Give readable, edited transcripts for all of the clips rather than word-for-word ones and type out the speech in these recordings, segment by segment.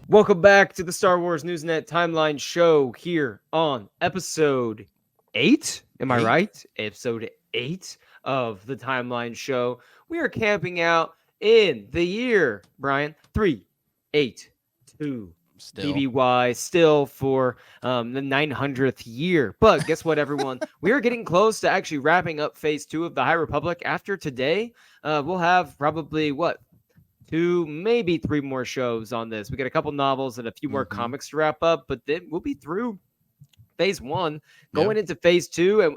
Welcome back to the Star Wars Newsnet Timeline Show here on episode 8. Am I right? Episode 8 of the Timeline Show. We are camping out in the year, Brian, 382. Still. BBY, still for the 900th year. But guess what, everyone? We are getting close to actually wrapping up phase 2 of the High Republic. After today, we'll have probably, 2, maybe 3 more shows on this. We got a couple novels and a few more comics to wrap up, but then we'll be through phase 1 going into phase 2 and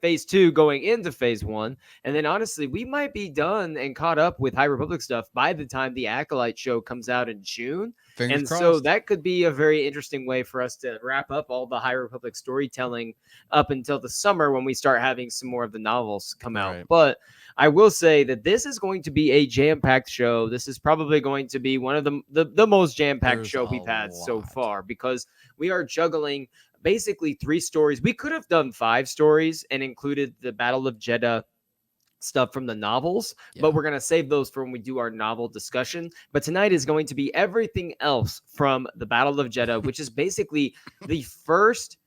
phase 2 going into phase 1. And then honestly, we might be done and caught up with High Republic stuff by the time the Acolyte show comes out in June. Fingers crossed. So that could be a very interesting way for us to wrap up all the High Republic storytelling up until the summer when we start having some more of the novels come out. Right. But I will say that this is going to be a jam-packed show. This is probably going to be one of the most jam-packed show we've had so far, because we are juggling basically 3 stories. We could have done 5 stories and included the Battle of Jedha stuff from the novels, but we're going to save those for when we do our novel discussion. But tonight is going to be everything else from the Battle of Jedha, which is basically the first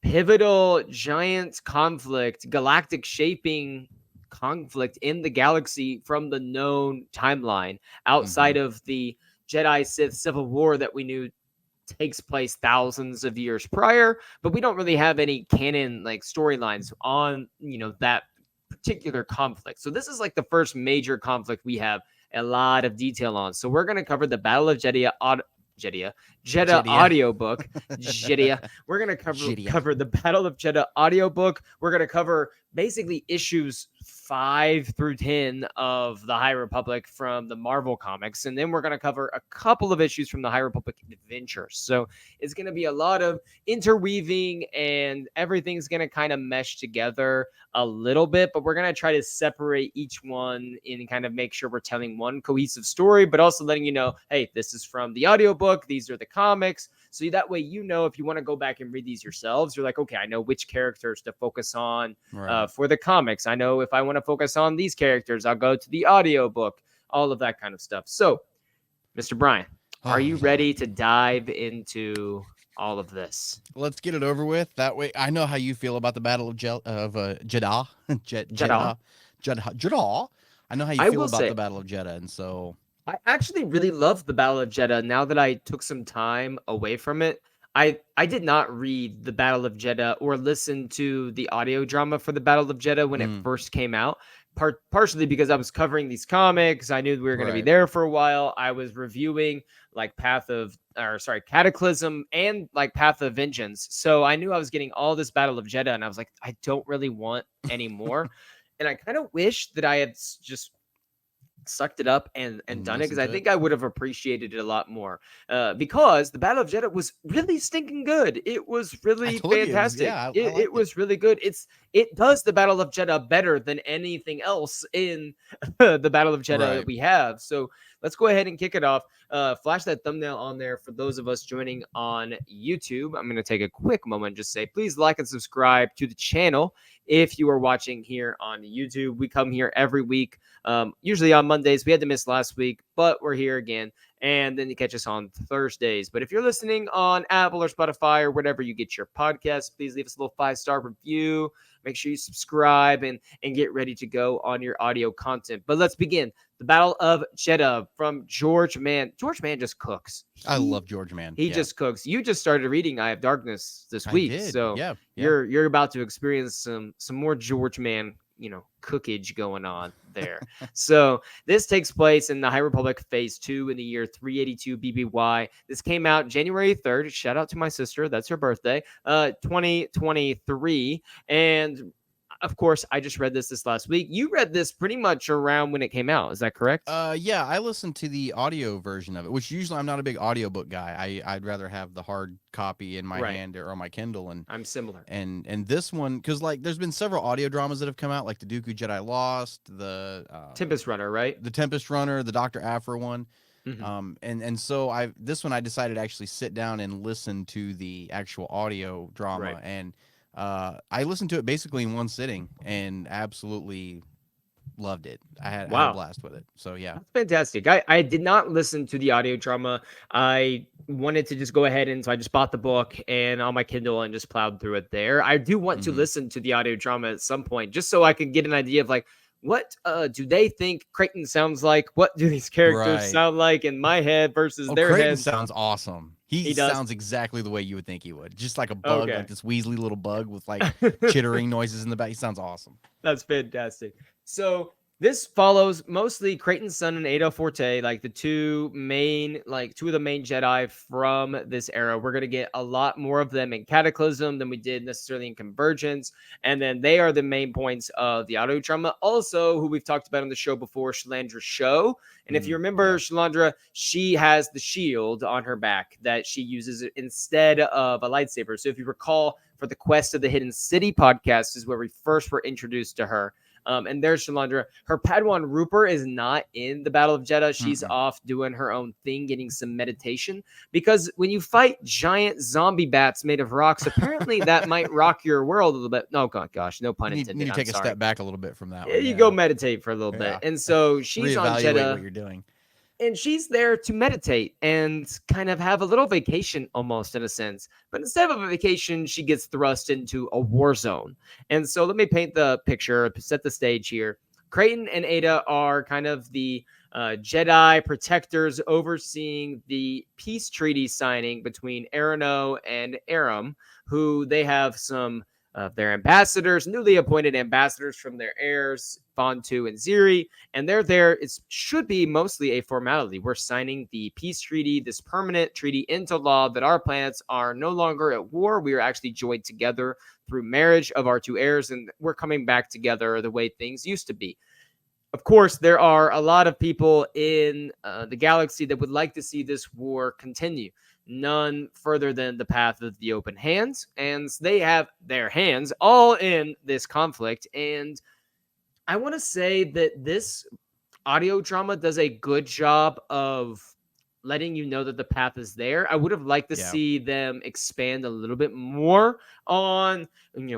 pivotal giant conflict, galactic shaping conflict in the galaxy from the known timeline, outside of the Jedi Sith Civil War that we knew takes place thousands of years prior. But we don't really have any canon like storylines on that particular conflict. So this is like the first major conflict we have a lot of detail on. So we're going to cover the Battle of Jedha audiobook. Jedha. We're going to cover the Battle of Jedha audiobook. We're going to cover basically issues 5 through 10 of the High Republic from the Marvel comics. And then we're going to cover a couple of issues from the High Republic adventures. So it's going to be a lot of interweaving, and everything's going to kind of mesh together a little bit, but we're going to try to separate each one and kind of make sure we're telling one cohesive story, but also letting you know, hey, this is from the audiobook. These are the comics. So that way, if you want to go back and read these yourselves, you're like, okay, I know which characters to focus on for the comics. I know if I want to focus on these characters, I'll go to the audiobook, all of that kind of stuff. So, Mr. Brian, are you ready to dive into all of this? Let's get it over with. That way, I know how you feel about the Battle of Jedha. Jedha. I know how you feel about the Battle of Jedha, and so I actually really love the Battle of Jedha. Now that I took some time away from it, I did not read the Battle of Jedha or listen to the audio drama for the Battle of Jedha when it first came out. Partially because I was covering these comics. I knew we were going to be there for a while. I was reviewing like Cataclysm and like Path of Vengeance. So I knew I was getting all this Battle of Jedha, and I was like, I don't really want any more. And I kind of wish that I had just sucked it up and done it, because I think I would have appreciated it a lot more, because the Battle of Jedha was really stinking good. It was really fantastic. It was really good. It does the Battle of Jedha better than anything else in the Battle of Jedha that we have. So let's go ahead and kick it off. Flash that thumbnail on there for those of us joining on YouTube. I'm going to take a quick moment and just say, please like and subscribe to the channel. If you are watching here on YouTube, we come here every week, usually on Mondays. We had to miss last week, but we're here again. And then you catch us on Thursdays. But if you're listening on Apple or Spotify or whatever you get your podcasts, please leave us a little 5-star review. Make sure you subscribe and get ready to go on your audio content. But let's begin. The Battle of Jedha from George Mann. George Mann just cooks. I love George Mann. He just cooks. You just started reading Eye of Darkness this week. I did. So you're about to experience some more George Mann, cookage going on there. So this takes place in the High Republic Phase 2 in the year 382 BBY. This came out January 3rd. Shout out to my sister. That's her birthday. 2023. And of course, I just read this last week. You read this pretty much around when it came out. Is that correct? Yeah, I listened to the audio version of it, which usually I'm not a big audiobook guy. I'd rather have the hard copy in my hand or on my Kindle. And I'm similar. And this one, because like there's been several audio dramas that have come out, like the Dooku Jedi Lost, the Tempest Runner, right? The Tempest Runner, the Dr. Aphra one. And so this one I decided to actually sit down and listen to the actual audio drama. And I listened to it basically in one sitting and absolutely loved it. I had a Wow. blast with it. So yeah. That's fantastic. I did not listen to the audio drama. I wanted to just go ahead and so I just bought the book and on my Kindle and just plowed through it there. I do want to Hmm. listen to the audio drama at some point just so I could get an idea of like what do they think Creighton sounds like? What do these characters Right. sound like in my head versus Oh, their Creighton heads? sounds awesome. He He does. sounds exactly the way you would think he would. Just like a bug, like Okay. this Weasley little bug with like chittering noises in the back. He sounds awesome. That's fantastic. So this follows mostly Creighton's son and Ada Forte, like the two of the main Jedi from this era. We're gonna get a lot more of them in Cataclysm than we did necessarily in Convergence, and then they are the main points of the audio drama. Also, who we've talked about on the show before, Shalandra Show. And if you remember Yeah. Shalandra, she has the shield on her back that she uses instead of a lightsaber. So if you recall, for the Quest of the Hidden City podcast is where we first were introduced to her. And there's Shalandra. Her Padawan Rupert is not in the Battle of Jedha. She's off doing her own thing, getting some meditation. Because when you fight giant zombie bats made of rocks, apparently that might rock your world a little bit. Oh, gosh, no pun intended. Need to I'm take a sorry. step back a little bit from that one. You Yeah. go meditate for a little bit. And so she's on Reevaluate Jedha. what you're doing. And she's there to meditate and kind of have a little vacation almost in a sense. But instead of a vacation, she gets thrust into a war zone. And so let me paint the picture, set the stage here. Creighton and Ada are kind of the Jedi protectors overseeing the peace treaty signing between Arano and Aram, who they have some of their ambassadors, newly appointed ambassadors from their heirs, Fontu and Ziri, and they're there. It should be mostly a formality. We're signing the peace treaty, this permanent treaty into law that our planets are no longer at war. We are actually joined together through marriage of our two heirs, and we're coming back together the way things used to be. Of course, there are a lot of people in the galaxy that would like to see this war continue. None further than the path of the open hands, and they have their hands all in this conflict. And I want to say that this audio drama does a good job of letting you know that the path is there. I would have liked to see them expand a little bit more on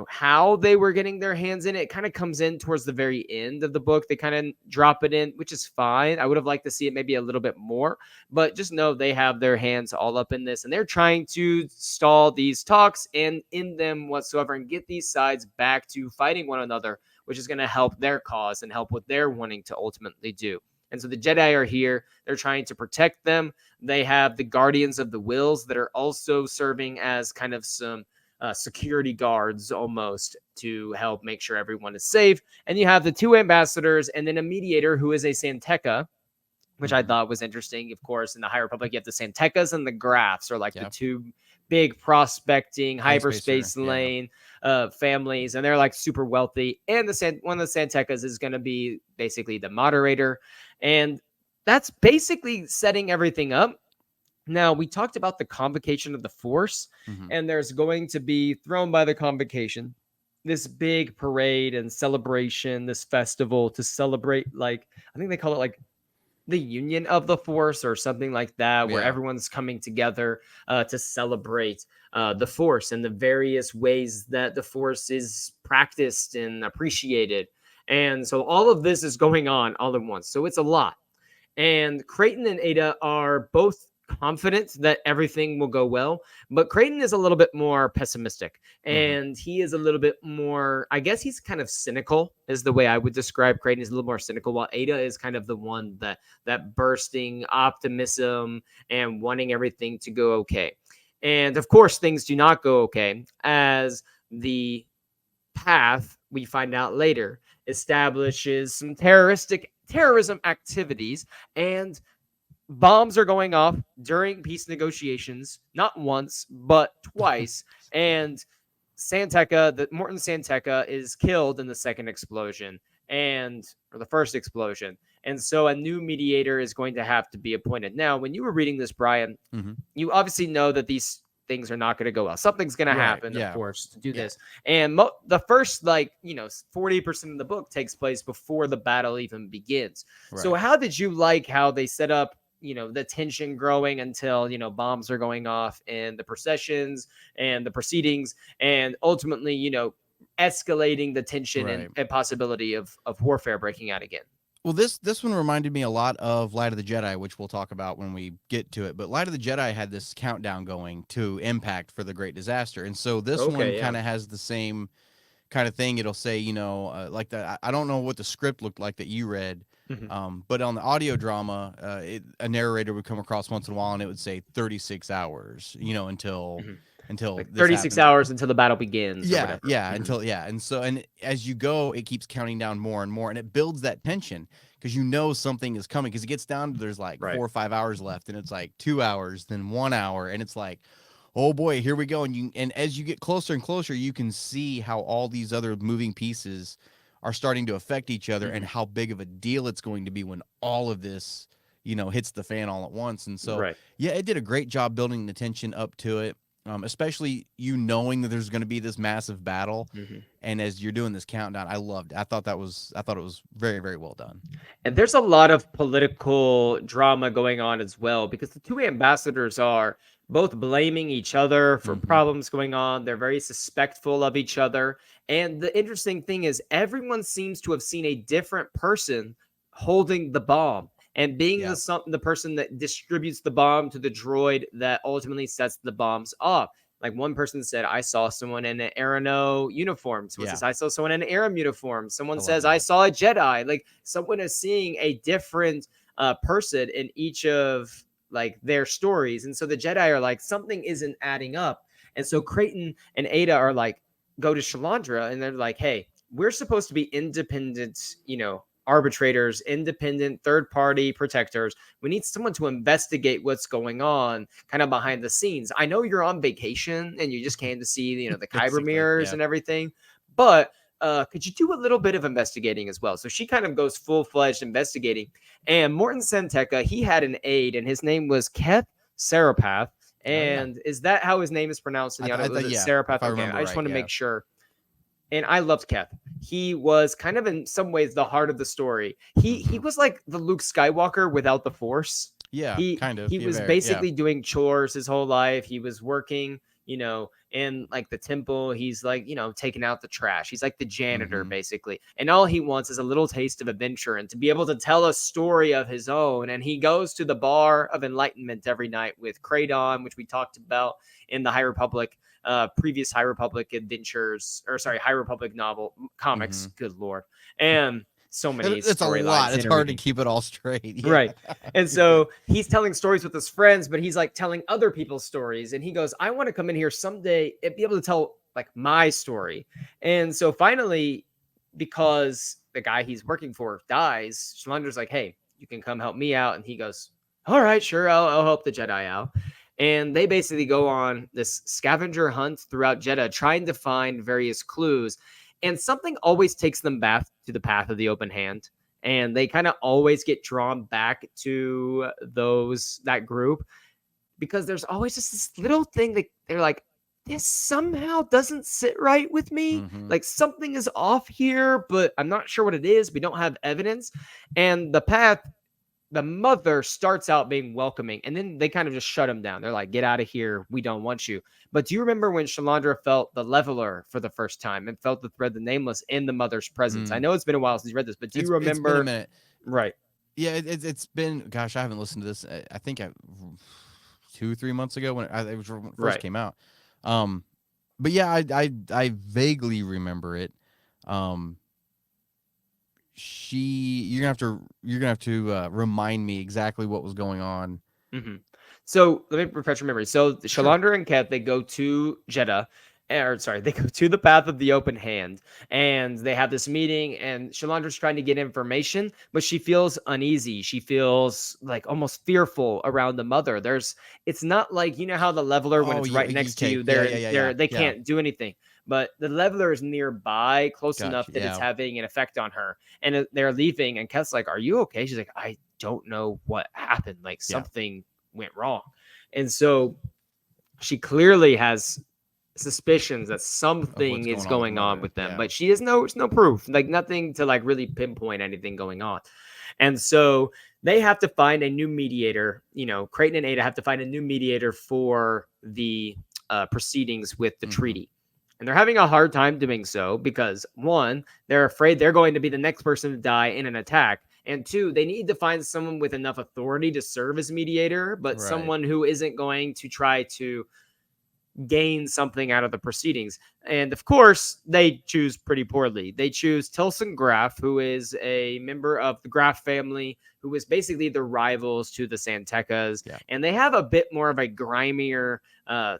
how they were getting their hands in it. It kind of comes in towards the very end of the book. They kind of drop it in, which is fine. I would have liked to see it maybe a little bit more, but just know they have their hands all up in this and they're trying to stall these talks and in them whatsoever and get these sides back to fighting one another, which is going to help their cause and help what they're wanting to ultimately do. And so the Jedi are here. They're trying to protect them. They have the Guardians of the Wills that are also serving as kind of some security guards almost to help make sure everyone is safe. And you have the two ambassadors and then a mediator who is a Santeca, which I thought was interesting. Of course, in the High Republic, you have the Santecas and the Grafs are like the two big prospecting hyperspace lane families, and they're like super wealthy. And one of the Santecas is going to be basically the moderator, and that's basically setting everything up. Now, we talked about the convocation of the Force, and there's going to be thrown by the convocation this big parade and celebration, this festival to celebrate, like, I think they call it like the Union of the Force or something like that, where everyone's coming together to celebrate the Force and the various ways that the Force is practiced and appreciated. And so all of this is going on all at once. So it's a lot. And Creighton and Ada are both confident that everything will go well, but Creighton is a little bit more pessimistic and he is a little bit more, I guess he's kind of cynical is the way I would describe Creighton. Is a little more cynical, while Ada is kind of the one that bursting optimism and wanting everything to go okay. And of course, things do not go okay, as the path, we find out later, establishes some terrorism activities, and bombs are going off during peace negotiations, not once, but twice. And Morton Santeca is killed in the second explosion or the first explosion. And so a new mediator is going to have to be appointed. Now, when you were reading this, Brian, you obviously know that these things are not going to go well. Something's going to happen, of course, to do this. And the first, 40% of the book takes place before the battle even begins. So how did you like how they set up the tension growing until bombs are going off in the processions and the proceedings, and ultimately escalating the tension and, Right. and possibility of warfare breaking out again. Well, this one reminded me a lot of Light of the Jedi, which we'll talk about when we get to it. But Light of the Jedi had this countdown going to impact for the Great Disaster, and so this one Okay, yeah. kind of has the same kind of thing. It'll say, like that. I don't know what the script looked like that you read, Mhm. but on the audio drama, a narrator would come across once in a while, and it would say 36 hours, Mhm. until Like this 36 happens. hours until the battle begins or Yeah, whatever. yeah, Mhm. until yeah, and so and as you go, it keeps counting down more and more, and it builds that tension because something is coming. Because it gets down to there's like Right. 4 or 5 hours left, and it's like 2 hours, then 1 hour, and it's like, oh boy, here we go. And as you get closer and closer, you can see how all these other moving pieces are starting to affect each other, and Mhm. how big of a deal it's going to be when all of this, hits the fan all at once. And so, Right. yeah, it did a great job building the tension up to it, especially knowing that there's going to be this massive battle, Mhm. and as you're doing this countdown, I loved it. I thought it was very, very well done. And there's a lot of political drama going on as well because the two ambassadors are both blaming each other for Mm-hmm. problems going on. They're very suspectful of each other. And the interesting thing is, everyone seems to have seen a different person holding the bomb and being Yeah. the person that distributes the bomb to the droid that ultimately sets the bombs off. Like one person said, I saw someone in an Aerono uniform. Someone Yeah. says, I saw someone in an Aram uniform. Someone I love says, I that. saw a Jedi. Like someone is seeing a different person in each of like their stories. And so the Jedi are like, something isn't adding up. And so Creighton and Ada are like, go to Shalandra and they're like, hey, we're supposed to be independent, arbitrators, independent third party protectors. We need someone to investigate what's going on kind of behind the scenes. I know you're on vacation and you just came to see, the Kyber Basically, Mirrors yeah. and everything, but could you do a little bit of investigating as well? So she kind of goes full-fledged investigating. And Morton Senteca, he had an aide, and his name was Keth Sarapath. Oh yeah. And is that how his name is pronounced in the audio? I Was thought, it yeah, if Sarapath? I Okay, remember I just right, want to yeah. make sure. And I loved Keth. He was kind of in some ways the heart of the story. He Mm-hmm. was like the Luke Skywalker without the Force. Yeah, He kind of. he Yeah, was very. Yeah. basically doing chores his whole life. He was working, in like the temple. He's like, taking out the trash. He's like the janitor Mm-hmm. basically. And all he wants is a little taste of adventure and to be able to tell a story of his own. And he goes to the Bar of Enlightenment every night with Kraydon, which we talked about in the High Republic, previous High Republic adventures, or sorry, High Republic novel Mm-hmm. comics. Good Lord. And so many It's a lot. storylines It's hard to interweaving. keep it all straight. Yeah. Right. And so he's telling stories with his friends, but he's like telling other people's stories. And he goes, I want to come in here someday and be able to tell like my story. And so finally, because the guy he's working for dies, Shalandra's like, hey, you can come help me out. And he goes, all right, sure. I'll help the Jedi out. And they basically go on this scavenger hunt throughout Jeddah, trying to find various clues. And something always takes them back to the path of the open hand, and they kind of always get drawn back to that group because there's always just this little thing that they're like, this somehow doesn't sit right with me, Mm-hmm. like something is off here, but I'm not sure what it is. We don't have evidence. And the mother starts out being welcoming, and then they kind of just shut him down. They're like, get out of here, we don't want you. But do you remember when Shalandra felt the leveler for the first time and felt the thread the nameless in the mother's presence? I Mm. know it's been a while since you read this, but do you It's been a remember? minute. Right. Yeah, it's been. Gosh, I haven't listened to this. I think 2 3 months ago when it was when it first Right. came out. Um, but yeah, I vaguely remember it. Um, you're gonna have to remind me exactly what was going on. Mm-hmm. So let me refresh your memory. So Sure. Shalandra and Ket, they go to Jeddah, or sorry, they go to the path of the open hand, and they have this meeting. And Shalandra's trying to get information, but she feels uneasy. She feels like almost fearful around the mother. It's not like how the leveler when Oh, it's right next to okay. you, Yeah, yeah, yeah, yeah, they yeah. can't do anything. But the leveler is nearby, close enough Gotcha. that it's Yeah. having an effect on her. And they're leaving, and Ket's like, "Are you okay?" She's like, "I don't know what happened. Like Yeah. something went wrong." And so she clearly has suspicions that Of what's something is going on with the going on mother. with them, Yeah. but she has no proof, like nothing to like really pinpoint anything going on. And so they have to find a new mediator. Creighton and Ada have to find a new mediator for the proceedings with the treaty. And they're having a hard time doing so because, one, they're afraid they're going to be the next person to die in an attack. And two, they need to find someone with enough authority to serve as mediator, but someone who isn't going to try to gain something out of the proceedings. And of course, they choose pretty poorly. They choose Tilson Graff, who is a member of the Graff family, who is basically the rivals to the Santecas. Yeah. And they have a bit more of a grimier,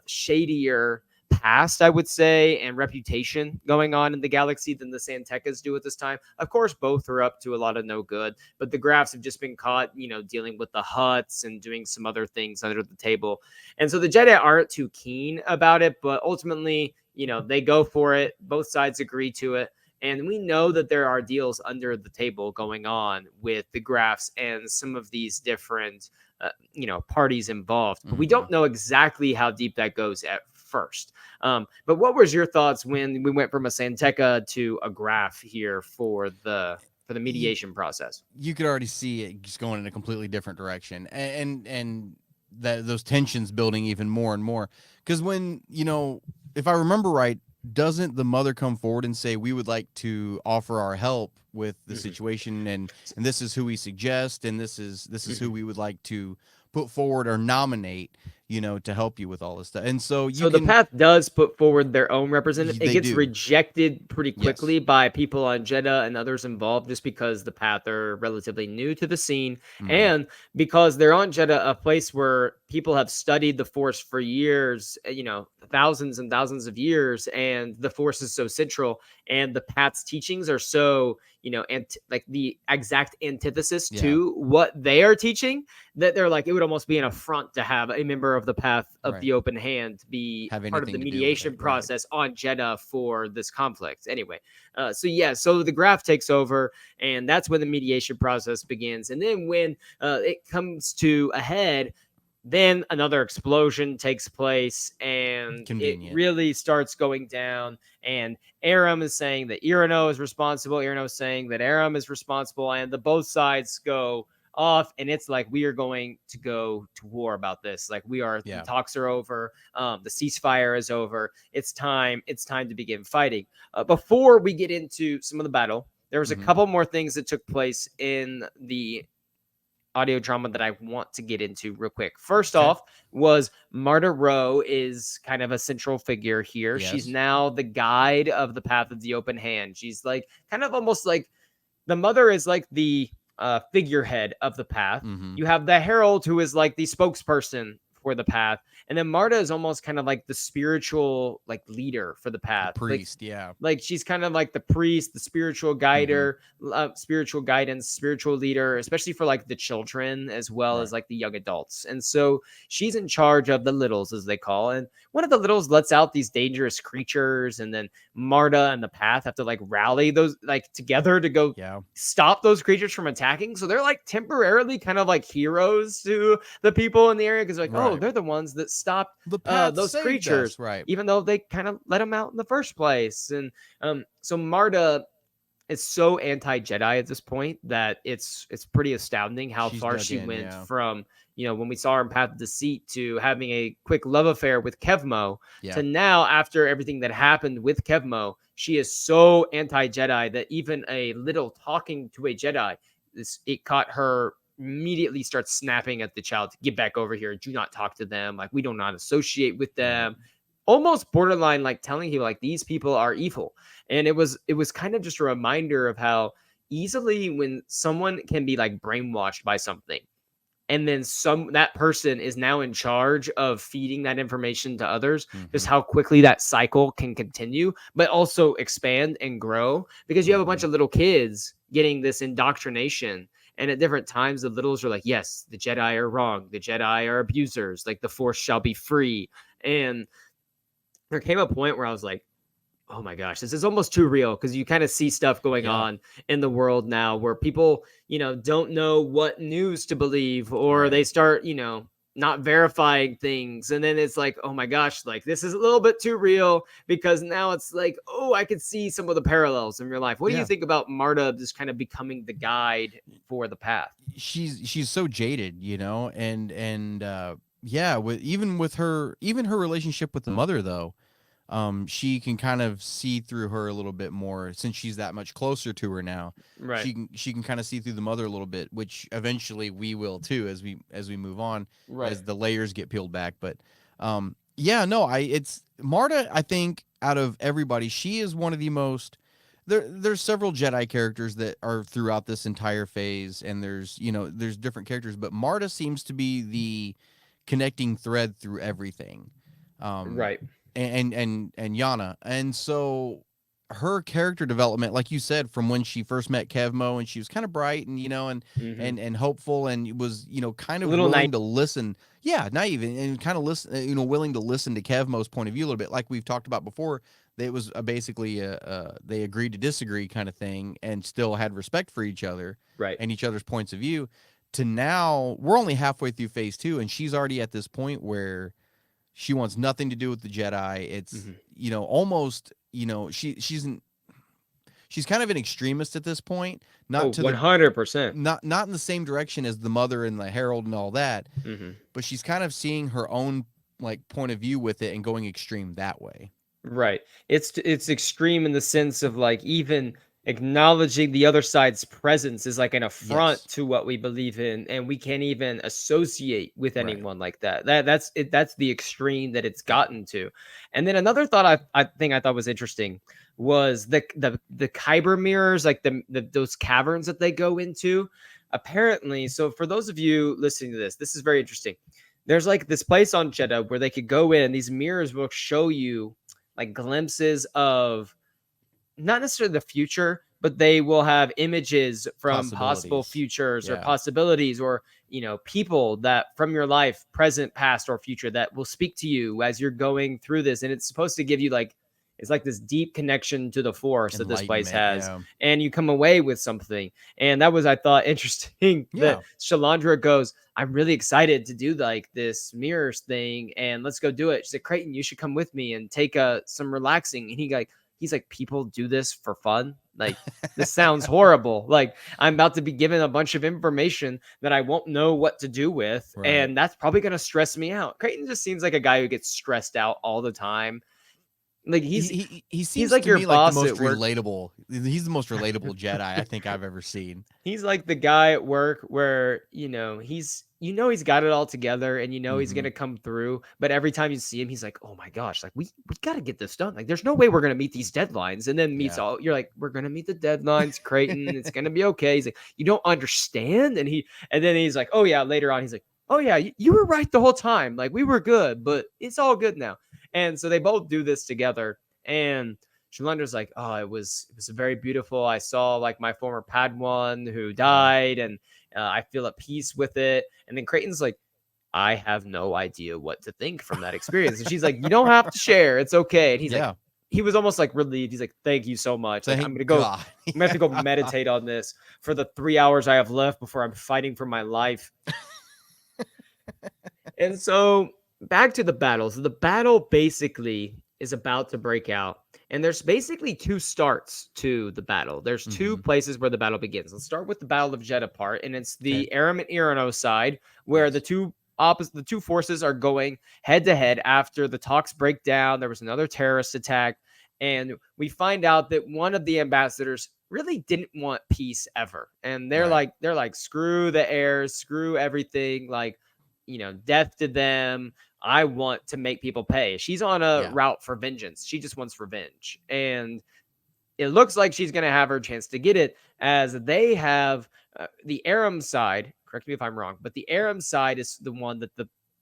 shadier past, I would say, and reputation going on in the galaxy than the Santecas do at this time. Of course, both are up to a lot of no good, but the Graffs have just been caught, dealing with the Hutts and doing some other things under the table. And so the Jedi aren't too keen about it, but ultimately, they go for it. Both sides agree to it. And we know that there are deals under the table going on with the Graffs and some of these different, parties involved. But we don't know exactly how deep that goes at first. But what was your thoughts when we went from a Santeca to a Graff here for the mediation process? You could already see it just going in a completely different direction, and that those tensions building even more and more. Because when, if I remember right, doesn't the mother come forward and say, we would like to offer our help with the situation, and this is who we suggest, and this is who we would like to put forward or nominate, to help you with all this stuff. And so the path does put forward their own representative. It gets rejected pretty quickly by people on Jedha and others involved, just because the path are relatively new to the scene, and because they're on Jedha, a place where people have studied the Force for years, thousands and thousands of years, and the Force is so central, and the path's teachings are so, like the exact antithesis to what they are teaching, that they're like, it would almost be an affront to have a member of the path of the open hand be part of the mediation process on Jedha for this conflict. Anyway, so the Graff takes over, and that's when the mediation process begins. And then when it comes to a head, then another explosion takes place, and it really starts going down. And Aram is saying that Irano is responsible. Irano is saying that Aram is responsible, and the both sides go off, and it's like, we are going to go to war about this. Like, the talks are over. The ceasefire is over. It's time to begin fighting. Before we get into some of the battle, there was a couple more things that took place in the audio drama that I want to get into real quick. First off was Marta Rowe is kind of a central figure here. Yes. She's now the guide of the Path of the Open Hand. She's like kind of almost like the mother is like the figurehead of the path. You have the herald, who is like the spokesperson for the path, and then Marta is almost kind of like the spiritual like leader for the path, the priest. Like she's kind of like the priest, the spiritual guider, spiritual guidance, spiritual leader, especially for like the children as well as like the young adults. And so she's in charge of the littles, as they call. And one of the littles lets out these dangerous creatures, and then Marta and the path have to like rally those like together to go stop those creatures from attacking. So they're like temporarily kind of like heroes to the people in the area, because like, oh, they're the ones that stopped those creatures, even though they kind of let them out in the first place. And so Marta is so anti-Jedi at this point that it's pretty astounding how far she went from, when we saw her in Path of Deceit, to having a quick love affair with Kevmo, to now, after everything that happened with Kevmo, she is so anti-Jedi that even a little talking to a Jedi, it caught her immediately starts snapping at the child to get back over here. Do not talk to them. Like, we do not associate with them. Almost borderline like telling you like these people are evil. And it was kind of just a reminder of how easily when someone can be like brainwashed by something, and then that person is now in charge of feeding that information to others, just how quickly that cycle can continue, but also expand and grow, because you have a bunch of little kids getting this indoctrination. And at different times, the littles are like, yes, the Jedi are wrong. The Jedi are abusers. Like, the Force shall be free. And there came a point where I was like, oh my gosh, this is almost too real, because you kind of see stuff going on in the world now where people, don't know what news to believe, or they start, not verifying things, and then it's like, oh my gosh, like this is a little bit too real, because now it's like, oh, I could see some of the parallels in real life. What do you Yeah. think about Marta just kind of becoming the guide for the path? She's so jaded, and yeah, with her relationship with the mother though, she can kind of see through her a little bit more since she's that much closer to her now. Right. She can kind of see through the mother a little bit, which eventually we will too as we move on, Right. as the layers get peeled back. But yeah, no, it's Marta. I think out of everybody, she is one of the most. There's several Jedi characters that are throughout this entire phase, and there's different characters, but Marta seems to be the connecting thread through everything. Um, Right. and Yana. And so her character development, like you said, from when she first met Kevmo and she was kind of bright and Hmm. and hopeful and was kind A of little naive. willing to listen. Yeah, naive and kind of listen, willing to listen to Kevmo's point of view a little bit, like we've talked about before. It was basically they agreed to disagree kind of thing, and still had respect for each other Right. and each other's points of view. To now, we're only halfway through phase 2, and she's already at this point where she wants nothing to do with the Jedi. It's Hmm. almost she's kind of an extremist at this point, Oh, not to the 100%. not in the same direction as the mother and the Herald and all that, Hmm. but she's kind of seeing her own like point of view with it and going extreme that way. Right. It's extreme in the sense of like even acknowledging the other side's presence is like an affront Yes. to what we believe in, and we can't even associate with Right. anyone like that. That's it. That's the extreme that it's gotten to. And then another thought I thought was interesting was the Kyber mirrors, like the those caverns that they go into. Apparently, so for those of you listening to this, this is very interesting. There's like this place on Jeddah where they could go in, and these mirrors will show you like glimpses of not necessarily the future, but they will have images from possible Possibilities. futures or Yeah. possibilities, or people that from your life, present, past, or future, that will speak to you as you're going through this. And it's supposed to give you like, it's like this deep connection to the force that this place Enlightenment. has, Yeah. and you come away with something. And that was, I thought, interesting that Yeah. Shalandra goes, I'm really excited to do like this mirrors thing, and let's go do it. She's like, Creighton, you should come with me and take some relaxing. And he's like, people do this for fun. Like, this sounds horrible. Like, I'm about to be given a bunch of information that I won't know what to do with, Right. and that's probably going to stress me out. Creighton just seems like a guy who gets stressed out all the time. Like, He he's seems like to your me like the boss most at work. relatable. He's the most relatable Jedi I think I've ever seen. He's like the guy at work where, he's got it all together, and he's Hmm. gonna come through. But every time you see him, he's like, oh my gosh, like we gotta get this done. Like, there's no way we're gonna meet these deadlines. And then meets Yeah. all you're like, we're gonna meet the deadlines, Creighton. It's gonna be okay. He's like, you don't understand. And then he's like, oh yeah, later on, he's like, oh yeah, you were right the whole time. Like, we were good, but it's all good now. And so they both do this together. And Shalandra's like, oh, it was very beautiful. I saw like my former Padawan who Yeah. died, and I feel at peace with it. And then Creighton's like, I have no idea what to think from that experience. And she's like, you don't have to share. It's okay. And he's like, Yeah. he was almost like relieved. He's like, thank you so much. Like, Thank God. I'm gonna have to go meditate on this for the 3 hours I have left before I'm fighting for my life. And so back to the battle. So the battle basically is about to break out. And there's basically two starts to the battle. There's two Hmm. places where the battle begins. Let's start with the Battle of Jeddah part, and it's Okay. the Aram and Irano side, where Yes. the two forces are going head to head after the talks break down. There was another terrorist attack, and we find out that one of the ambassadors really didn't want peace ever. And Right. they're like, screw the heirs, screw everything, like, death to them. I want to make people pay. She's on a Yeah. route for vengeance. She just wants revenge. And it looks like she's going to have her chance to get it, as they have the Aram side. Correct me if I'm wrong, but the Aram side is the one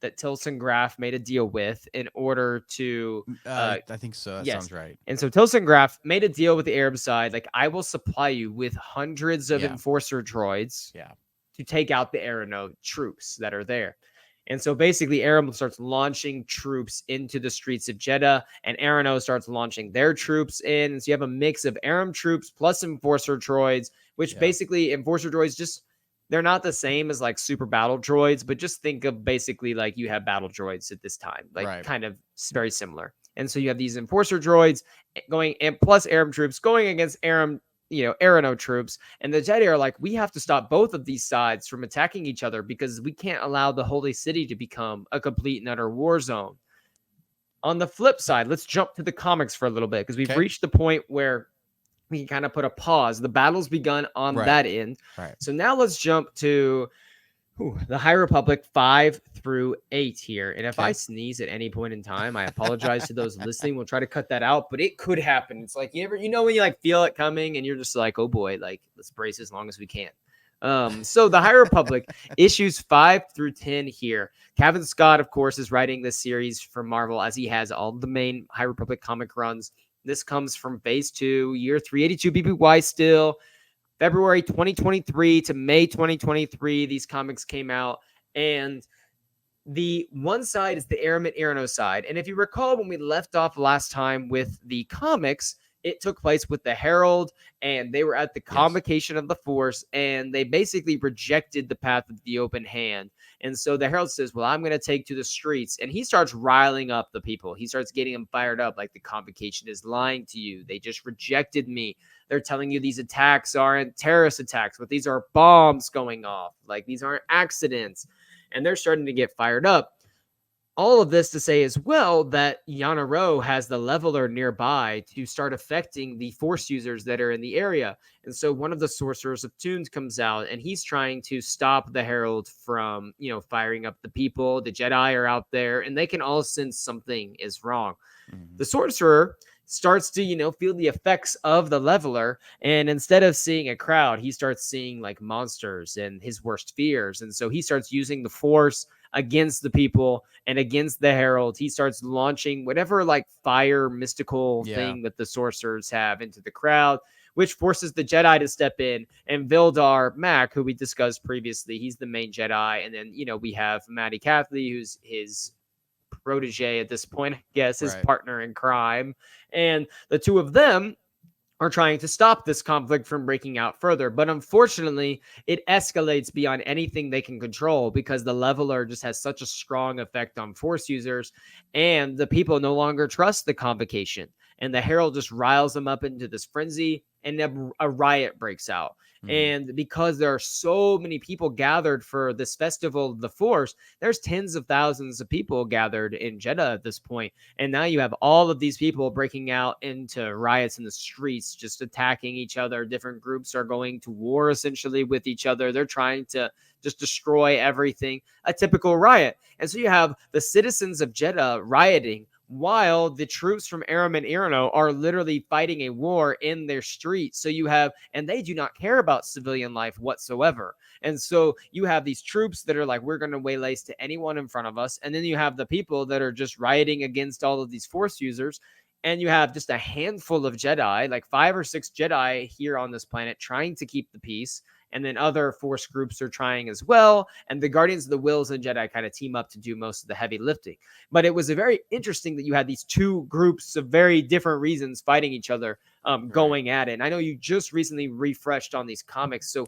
that Tilson Graff made a deal with in order to I think so. That yes. sounds right. And so Tilson Graff made a deal with the Arab side, like, I will supply you with hundreds of Yeah. enforcer droids Yeah. to take out the Arano troops that are there. And so basically, Aram starts launching troops into the streets of Jeddah, and Arano starts launching their troops in. And so you have a mix of Aram troops plus enforcer droids, which Yeah. basically enforcer droids just They're not the same as like super battle droids, but just think of basically like you have battle droids at this time, like Right. kind of very similar. And so you have these enforcer droids going, and plus Aram troops going against Aram, Aerano troops. And the Jedi are like, we have to stop both of these sides from attacking each other because we can't allow the Holy City to become a complete and utter war zone. On the flip side, let's jump to the comics for a little bit because we've Okay. reached the point where we can kind of put a pause. The battle's begun on Right. that end. Right. So now let's jump to the High Republic 5 through 8 here. And if I Okay. sneeze at any point in time, I apologize to those listening. We'll try to cut that out, but it could happen. It's like when you like feel it coming and you're just like, oh boy, like let's brace as long as we can. So the High Republic issues 5 through 10 here. Kevin Scott, of course, is writing this series for Marvel as he has all the main High Republic comic runs. This comes from Phase 2, year 382 BBY still. February 2023 to May 2023, these comics came out. And the one side is the Aram and Arano side. And if you recall, when we left off last time with the comics, it took place with the Herald, and they were at the convocation of the Force, and they basically rejected the path of the open hand. And so the Herald says, well, I'm going to take to the streets. And he starts riling up the people. He starts getting them fired up like the convocation is lying to you. They just rejected me. They're telling you these attacks aren't terrorist attacks, but these are bombs going off. Like these aren't accidents. And they're starting to get fired up. All of this to say as well that Yana Ro has the leveler nearby to start affecting the force users that are in the area. And so one of the sorcerers of tunes comes out and he's trying to stop the Herald from, firing up the people. The Jedi are out there and they can all sense something is wrong. Mm-hmm. The sorcerer starts to, feel the effects of the leveler. And instead of seeing a crowd, he starts seeing like monsters and his worst fears. And so he starts using the force against the people and against the Herald. He starts launching whatever like fire mystical thing that the sorcerers have into the crowd, which forces the Jedi to step in. And Vildar Mac, who we discussed previously, he's the main Jedi. And then, we have Maddie Cathey, who's his protege at this point, I guess, his partner in crime. And the two of them are trying to stop this conflict from breaking out further. But unfortunately, it escalates beyond anything they can control because the leveler just has such a strong effect on force users, and the people no longer trust the convocation. And the Herald just riles them up into this frenzy, and a riot breaks out. Mm-hmm. And because there are so many people gathered for this festival of the Force, there's tens of thousands of people gathered in Jeddah at this point. And now you have all of these people breaking out into riots in the streets, just attacking each other. Different groups are going to war essentially with each other. They're trying to just destroy everything, a typical riot. And so you have the citizens of Jeddah rioting while the troops from Aram and Irano are literally fighting a war in their streets. So you have, and they do not care about civilian life whatsoever. And so you have these troops that are like, we're going to waylay to anyone in front of us. And then you have the people that are just rioting against all of these force users. And you have just a handful of Jedi, like 5 or 6 Jedi here on this planet trying to keep the peace. And then other force groups are trying as well. And the Guardians of the Wills and Jedi kind of team up to do most of the heavy lifting. But it was very interesting that you had these two groups of very different reasons fighting each other, going at it. And I know you just recently refreshed on these comics. So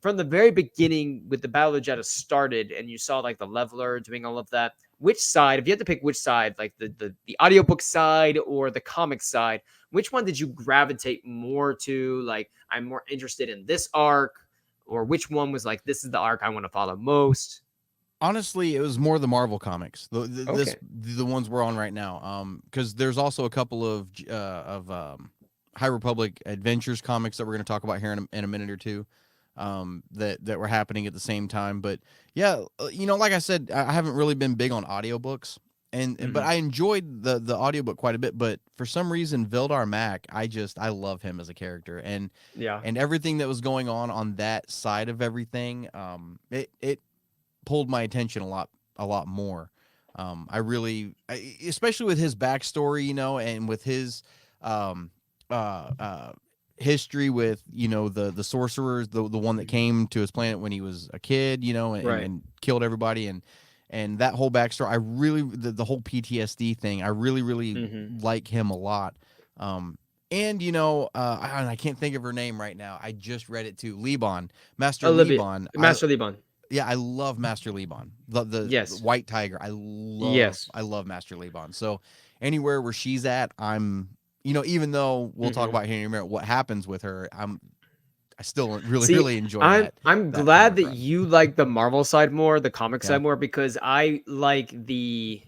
from the very beginning with the Battle of Jedha started and you saw like the leveler doing all of that, which side, if you had to pick which side, like the audiobook side or the comic side, which one did you gravitate more to? Like, I'm more interested in this arc, or which one was like, this is the arc I want to follow most? Honestly, it was more the Marvel comics, the ones we're on right now. Because there's also a couple of High Republic Adventures comics that we're going to talk about here in a minute or two. That were happening at the same time. But yeah, like I said, I haven't really been big on audiobooks, but I enjoyed the audiobook quite a bit. But for some reason, Vildar Mac, I love him as a character, and everything that was going on that side of everything, it pulled my attention a lot more. Especially with his backstory, and with his history with the sorcerers, the one that came to his planet when he was a kid, and killed everybody, and that whole backstory. I really the whole PTSD thing. I really like him a lot. And And I can't think of her name right now. I just read it too. Master Olivia, Liban. Master Liban. Yeah, I love Master Liban. The Yes. White Tiger. Yes. I love Master Liban. So anywhere where she's at, I'm even though we'll talk Hmm. about here in a minute what happens with her, I still really, See, really enjoy I'm that glad comic that run. you like the Marvel side more, the comic Yeah. side more, because I like the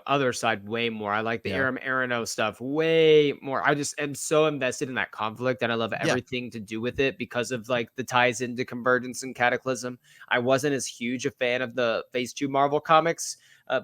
other side way more. I like the Yeah. Aram Arano stuff way more. I just am so invested in that conflict, and I love Yeah. everything to do with it because of like the ties into Convergence and Cataclysm. I wasn't as huge a fan of the Phase 2 Marvel comics,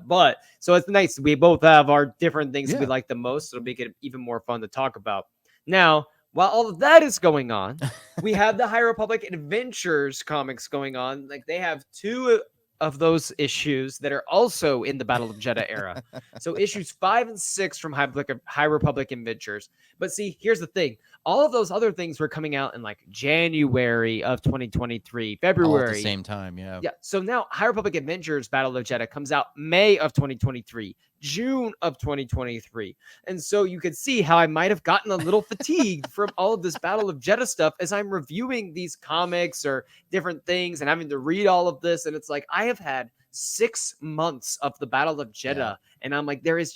but so it's nice. We both have our different things that we Yeah. like the most. It'll make it even more fun to talk about. Now, while all of that is going on, we have the High Republic Adventures comics going on. Like they have two of those issues that are also in the Battle of Jedha era. So issues 5 and 6 from High Republic Adventures. But see, here's the thing. All of those other things were coming out in like January of 2023, All at the February. same time. Yeah. Yeah. So now High Republic Adventures Battle of Jedha comes out May of 2023, June of 2023. And so you could see how I might have gotten a little fatigued from all of this Battle of Jedha stuff as I'm reviewing these comics or different things and having to read all of this. And it's like I have had 6 months of the Battle of Jedha. Yeah. And I'm like, there's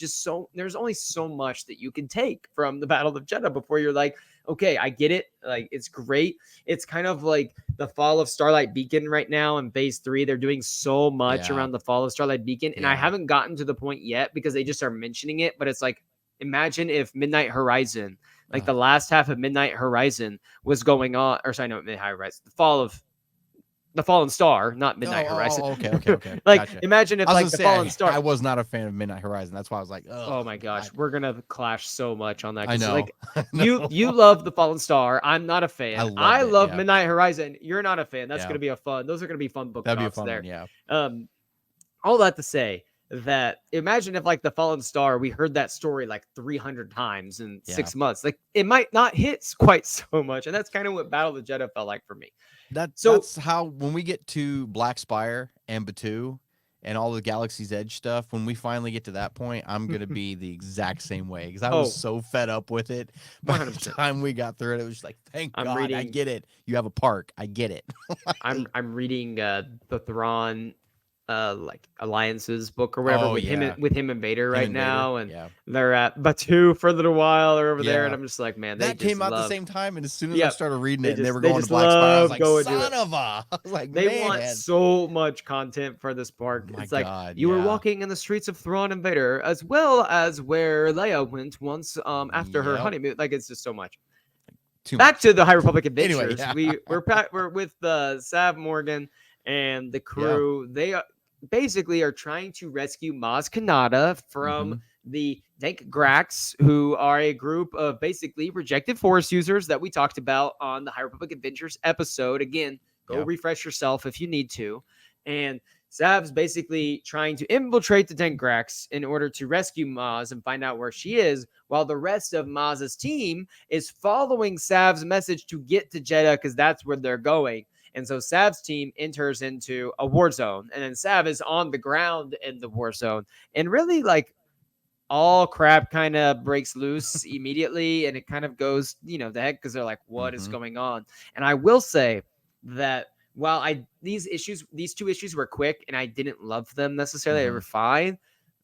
only so much that you can take from the Battle of Jedha before you're like, okay, I get it. Like, it's great. It's kind of like the fall of Starlight Beacon right now in Phase 3. They're doing so much Yeah. around the fall of Starlight Beacon. And I Yeah. haven't gotten to the point yet because they just are mentioning it. But it's like, imagine if Midnight Horizon, like the last half of Midnight Horizon was going on, or sorry, no, Midnight Horizon, the Fallen Star, not Midnight Horizon. Okay. Like, Gotcha. imagine if I was like gonna the say, Fallen Star. I was not a fan of Midnight Horizon. That's why I was like, Oh my gosh, God. we're gonna clash so much on that. I know. Like I you know. love the Fallen Star. I'm not a fan. loved I it. love Yeah. Midnight Horizon. You're not a fan. That's Yeah. gonna be a fun. Those are gonna be fun book That'd be a talks fun there. one. Yeah. All that to say that imagine if like the Fallen Star, we heard that story like 300 times in Yeah. 6 months. Like it might not hit quite so much, and that's kind of what Battle of Jeddah felt like for me. That's how when we get to Black Spire and Batu and all the Galaxy's Edge stuff, when we finally get to that point, I'm gonna be the exact same way because I was so fed up with it. By the 100%. time we got through it, it was just like, thank I'm God, I reading- get it. You have a park, I get it. I'm reading the Thrawn like alliances book or whatever with him and Vader right now, and they're at Batu for a little while or over there, and I'm just like, man, that came out the same time, and as soon as I started reading it, and they were going to Black Spire, I was like, son of a, I was like, they want so much content for this park. It's like you were walking in the streets of Thrawn and Vader, as well as where Leia went once after her honeymoon. Like it's just so much. Back to the High Republic Adventures. Anyway, we're with Sav Morgan and the crew. They basically are trying to rescue Maz Kanata from the Dank Grax, who are a group of basically rejected Force users that we talked about on the High Republic Adventures episode. Again, go refresh yourself if you need to. And Sav's basically trying to infiltrate the Dank Grax in order to rescue Maz and find out where she is, while the rest of Maz's team is following Sav's message to get to Jeddah because that's where they're going. And so Sav's team enters into a war zone, and then Sav is on the ground in the war zone. And really, like, all crap kind of breaks loose immediately, and it kind of goes, the heck, because they're like, what is going on? And I will say that while these two issues were quick, and I didn't love them necessarily, they were fine,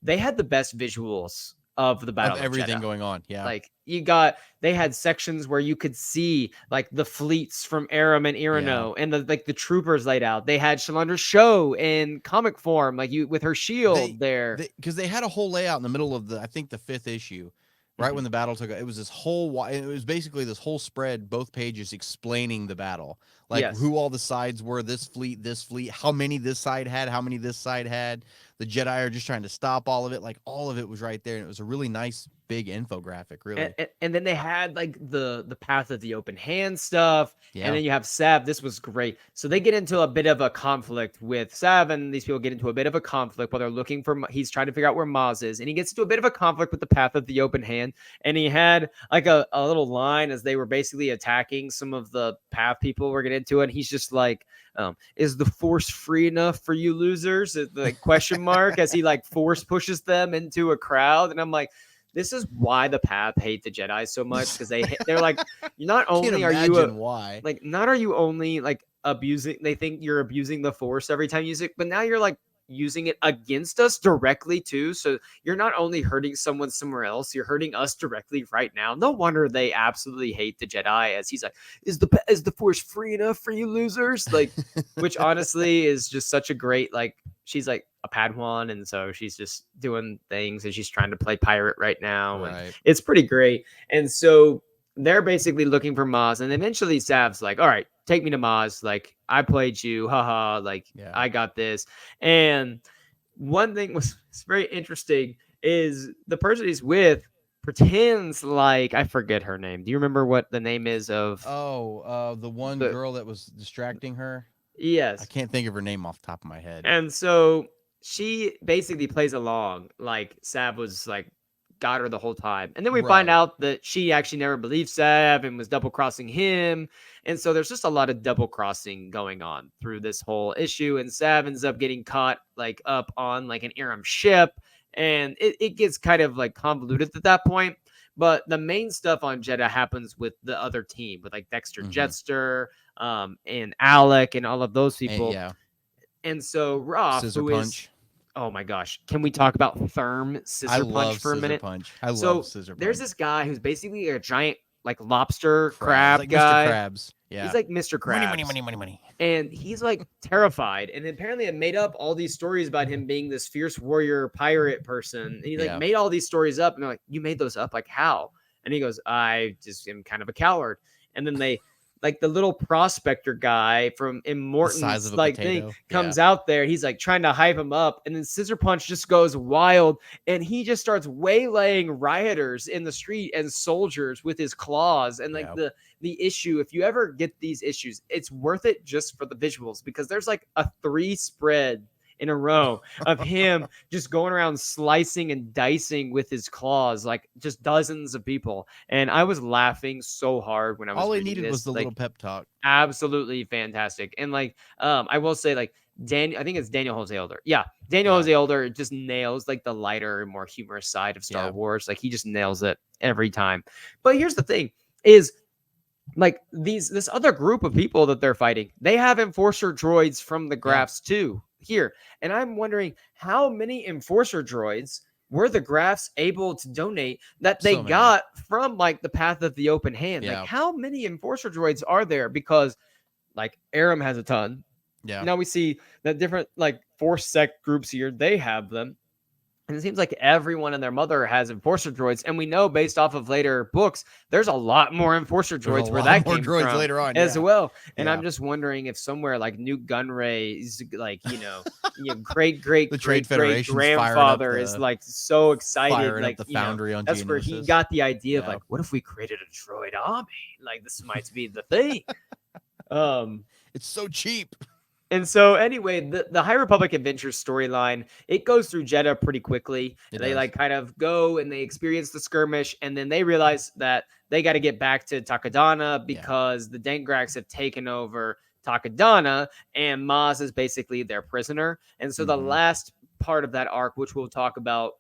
they had the best visuals of the Battle of everything Jedha. going on. Yeah. Like they had sections where you could see like the fleets from Aram and Irano and the troopers laid out. They had Shalandra Show in comic form, like with her shield there. Because they had a whole layout in the middle of I think the 5th issue, right when the battle took. It was this whole. It was basically this whole spread, both pages explaining the battle, like who all the sides were. This fleet, how many this side had, how many this side had. The Jedi are just trying to stop all of it. Like all of it was right there, and it was a really nice big infographic, really. And then they had like the path of the open hand stuff, and then you have Sav. This was great. So they get into a bit of a conflict with Sav, and these people get into a bit of a conflict while they're looking for. He's trying to figure out where Maz is, and he gets into a bit of a conflict with the path of the open hand. And he had like a little line as they were basically attacking some of the path people were getting into it. And he's just like, is the force free enough for you losers? The question mark as he like force pushes them into a crowd. And I'm like, this is why the Path hate the Jedi so much, because they're like, not Can't only are you imagine why. like, not are you only like abusing, they think you're abusing the Force every time you use it, but now you're like using it against us directly too. So you're not only hurting someone somewhere else, you're hurting us directly right now. No wonder they absolutely hate the Jedi. As he's like, is the Force free enough for you losers? Like, which honestly is just such a great, like, she's like a Padawan, and so she's just doing things, and she's trying to play pirate right now, and Right. it's pretty great. And so they're basically looking for Maz, and eventually Sav's like, all right, take me to Maz. Like, I played you, haha. Like, Yeah. I got this. And one thing was very interesting is the person he's with pretends like, I forget her name. Do you remember what the name is of? The one The- girl that was distracting her. I Yes. can't think of her name off the top of my head. And so she basically plays along like Sav was like got her the whole time. And then we find Right. out that she actually never believed Sav and was double crossing him. And so there's just a lot of double crossing going on through this whole issue. And Sav ends up getting caught like up on like an Aram ship. And it gets kind of like convoluted at that point. But the main stuff on Jeddah happens with the other team, with like Dexter Mhm. Jetster, and Alec and all of those And, people. yeah. And so Roth, Scissor who is, Punch. oh my gosh, can we talk about Therm I Scissor Punch love for a Scissor minute? Punch. I So love Scissor Punch. there's this guy who's basically a giant like lobster Krabs, crab like guy. Mr. Krabs. Yeah. He's like Mr. Krabs. Money. And he's like terrified. And apparently, I made up all these stories about him being this fierce warrior pirate person. And he like Yeah. made all these stories up. And they're like, you made those up? Like, how? And he goes, I just am kind of a coward. And then they, like, the little prospector guy from The size Immortan's of a like potato. thing comes out there. He's like trying to hype him up. And then Scissor Punch just goes wild. And he just starts waylaying rioters in the street and soldiers with his claws. And like Yeah. the issue, if you ever get these issues, it's worth it just for the visuals, because there's like a 3 spread in a row of him just going around slicing and dicing with his claws, like just dozens of people. And I was laughing so hard when I was All he reading needed this. was the like, little pep talk. absolutely fantastic. And like, I will say, like, I think it's Daniel Jose Older. Yeah, Daniel Yeah. Jose Older just nails like the lighter and more humorous side of Star Yeah. Wars. Like, he just nails it every time. But here's the thing: is like this other group of people that they're fighting, they have enforcer droids from the Graphs too here. And I'm wondering how many enforcer droids were the Graphs able to donate that they So many. got from like the Path of the Open Hand. Yeah. Like, how many enforcer droids are there? Because like Aram has a ton. Yeah. Now we see that different like Force sect groups here, they have them. And it seems like everyone and their mother has enforcer droids. And we know based off of later books, there's a lot more enforcer There's droids a where lot that more came droids from later on. as Yeah. well. And Yeah. I'm just wondering if somewhere like Newt Gunray's like, great The Trade Federation's firing up grandfather is the- like so excited. Firing Like, up the foundry on that's where he Geonosis. got the idea of Yeah. like, what if we created a droid army? Like, this might be the thing. It's so cheap. And so anyway, the High Republic Adventures storyline, it goes through Jeddah pretty quickly. It They does. like kind of go and they experience the skirmish, and then they realize that they got to get back to Takadana because the Dengrax have taken over Takadana, and Maz is basically their prisoner. And so the Mhm. last part of that arc, which we'll talk about,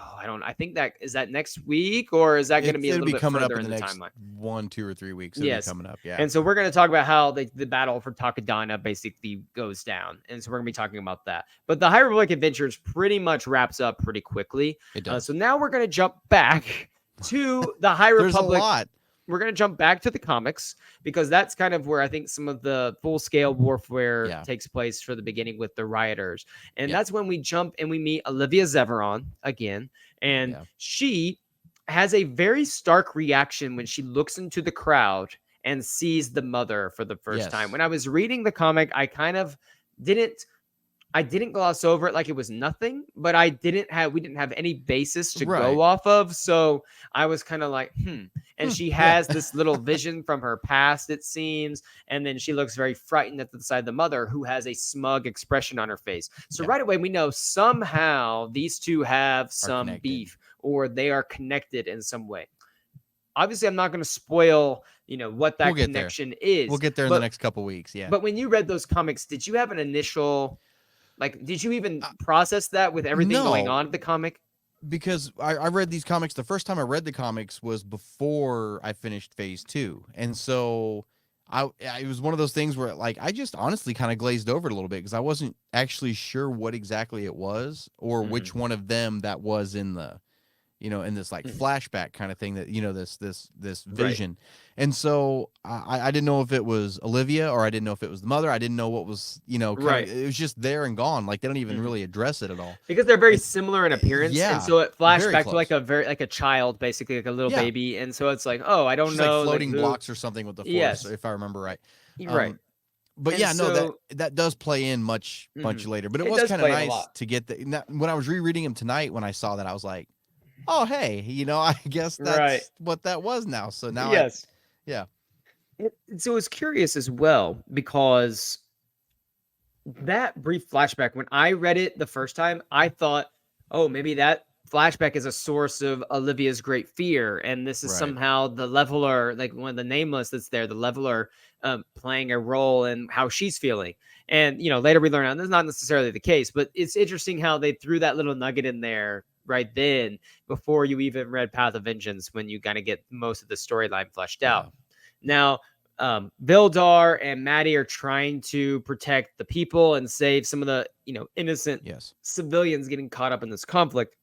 I think that is that next week, or is that going to be a It'll little bit coming up further in the next timeline? 1, 2, or 3 weeks. It'll Yes. be coming up. Yeah. And so we're going to talk about how the battle for Takadana basically goes down. And so we're going to be talking about that. But the High Republic Adventures pretty much wraps up pretty quickly. It does. So now we're going to jump back to the High There's Republic. a lot. We're going to jump back to the comics, because that's kind of where I think some of the full-scale warfare takes place for the beginning with the rioters. And that's when we jump and we meet Olivia Zeveron again. And she has a very stark reaction when she looks into the crowd and sees the mother for the first time. When I was reading the comic, I kind of didn't gloss over it like it was nothing, but we didn't have any basis to go off of. So I was kind of like, And she has this little vision from her past, it seems. And then she looks very frightened at the side of the mother, who has a smug expression on her face. So right away, we know somehow these two have some beef, or they are connected in some way. Obviously, I'm not going to spoil, what that connection is. We'll get there in the next couple weeks. Yeah. But when you read those comics, did you have an initial, did you even process that with everything going on in the comic? because I read these comics. The first time I read the comics was before I finished phase 2. And so it was one of those things where like I just honestly kind of glazed over it a little bit because I wasn't actually sure what exactly it was or which one of them that was in the in this like flashback kind of thing that this Right. vision. And so I didn't know if it was Olivia or I didn't know if it was the mother. I didn't know what was kind of Right. it was just there and gone. Like they don't even really address it at all. Because they're very And similar in appearance, and yeah, so it flashed very back to like close. a like a child, basically like a little Yeah, baby, and so it's like, oh, I don't she's like know, like floating who. blocks or something with the force, Yes, if I remember right. right, Um, but and yeah, no, that so that does play in much later. But it it was does kind of play in a nice lot. to get when I was rereading him tonight. When I saw that, I was like, oh hey, I guess Right. that's what that was now. So now Yes. yeah, So it's curious as well because that brief flashback, when I read it the first time, I thought, oh, maybe that flashback is a source of Olivia's great fear. And this is right. somehow the leveler, like one of the nameless that's there, the leveler playing a role in how she's feeling. And, later we learn out that's not necessarily the case, but it's interesting how they threw that little nugget in there right then before you even read Path of Vengeance when you kind of get most of the storyline fleshed out. Yeah. Now, Vildar and Maddie are trying to protect the people and save some of the, innocent Yes. civilians getting caught up in this conflict.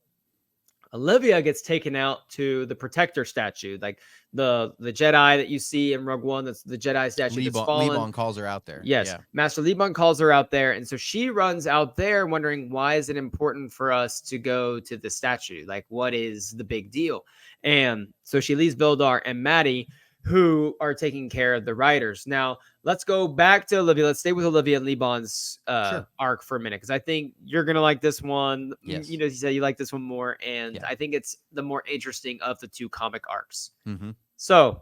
Olivia gets taken out to the protector statue, like the Jedi that you see in Rogue One. That's the Jedi statue that's fallen. Lebon calls her out there. Yes, Yeah. Master Liban calls her out there, and so she runs out there, wondering why is it important for us to go to the statue? Like, what is the big deal? And so she leaves Vildar and Maddie, who are taking care of the riders. Now, let's go back to Olivia. Let's stay with Olivia and Liban's Sure. arc for a minute, because I think you're gonna like this one. Yes. You said you like this one more, and Yeah. I think it's the more interesting of the two comic arcs. Mm-hmm. So,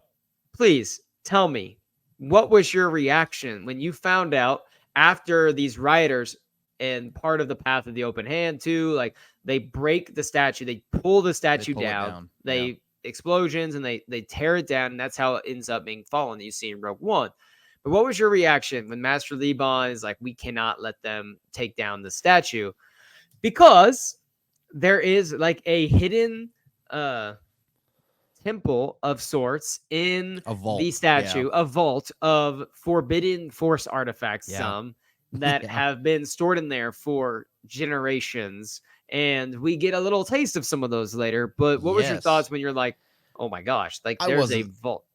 please tell me, what was your reaction when you found out after these rioters and part of the path of the open hand too, like they break the statue, they pull the They statue pull it down, down. Yeah. they explosions and they tear it down, and that's how it ends up being fallen that you see in Rogue One. But what was your reaction when Master Liban is like, we cannot let them take down the statue? Because there is like a hidden temple of sorts in A vault. the statue, a vault of forbidden force artifacts, Yeah. some that Yeah. have been stored in there for generations. And we get a little taste of some of those later. But what was your thoughts when you're like, oh my gosh, like there's a vault?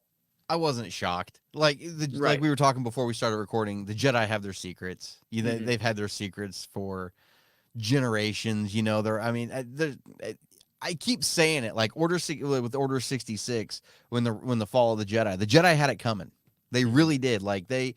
I wasn't shocked. Like Right. we were talking before we started recording, the Jedi have their secrets. They've had their secrets for generations. I keep saying it, like with Order 66 when the fall of the Jedi had it coming. They really did. Like they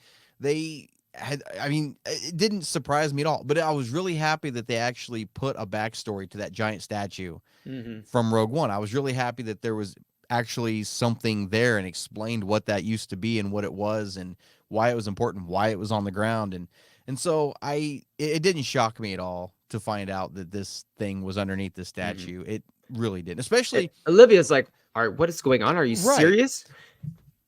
had. I mean, it didn't surprise me at all. But I was really happy that they actually put a backstory to that giant statue from Rogue One. I was really happy that there was actually something there and explained what that used to be and what it was and why it was important, why it was on the ground, and so it didn't shock me at all to find out that this thing was underneath the statue. It really didn't, especially Olivia's like, all right, what is going on? Are you right. serious?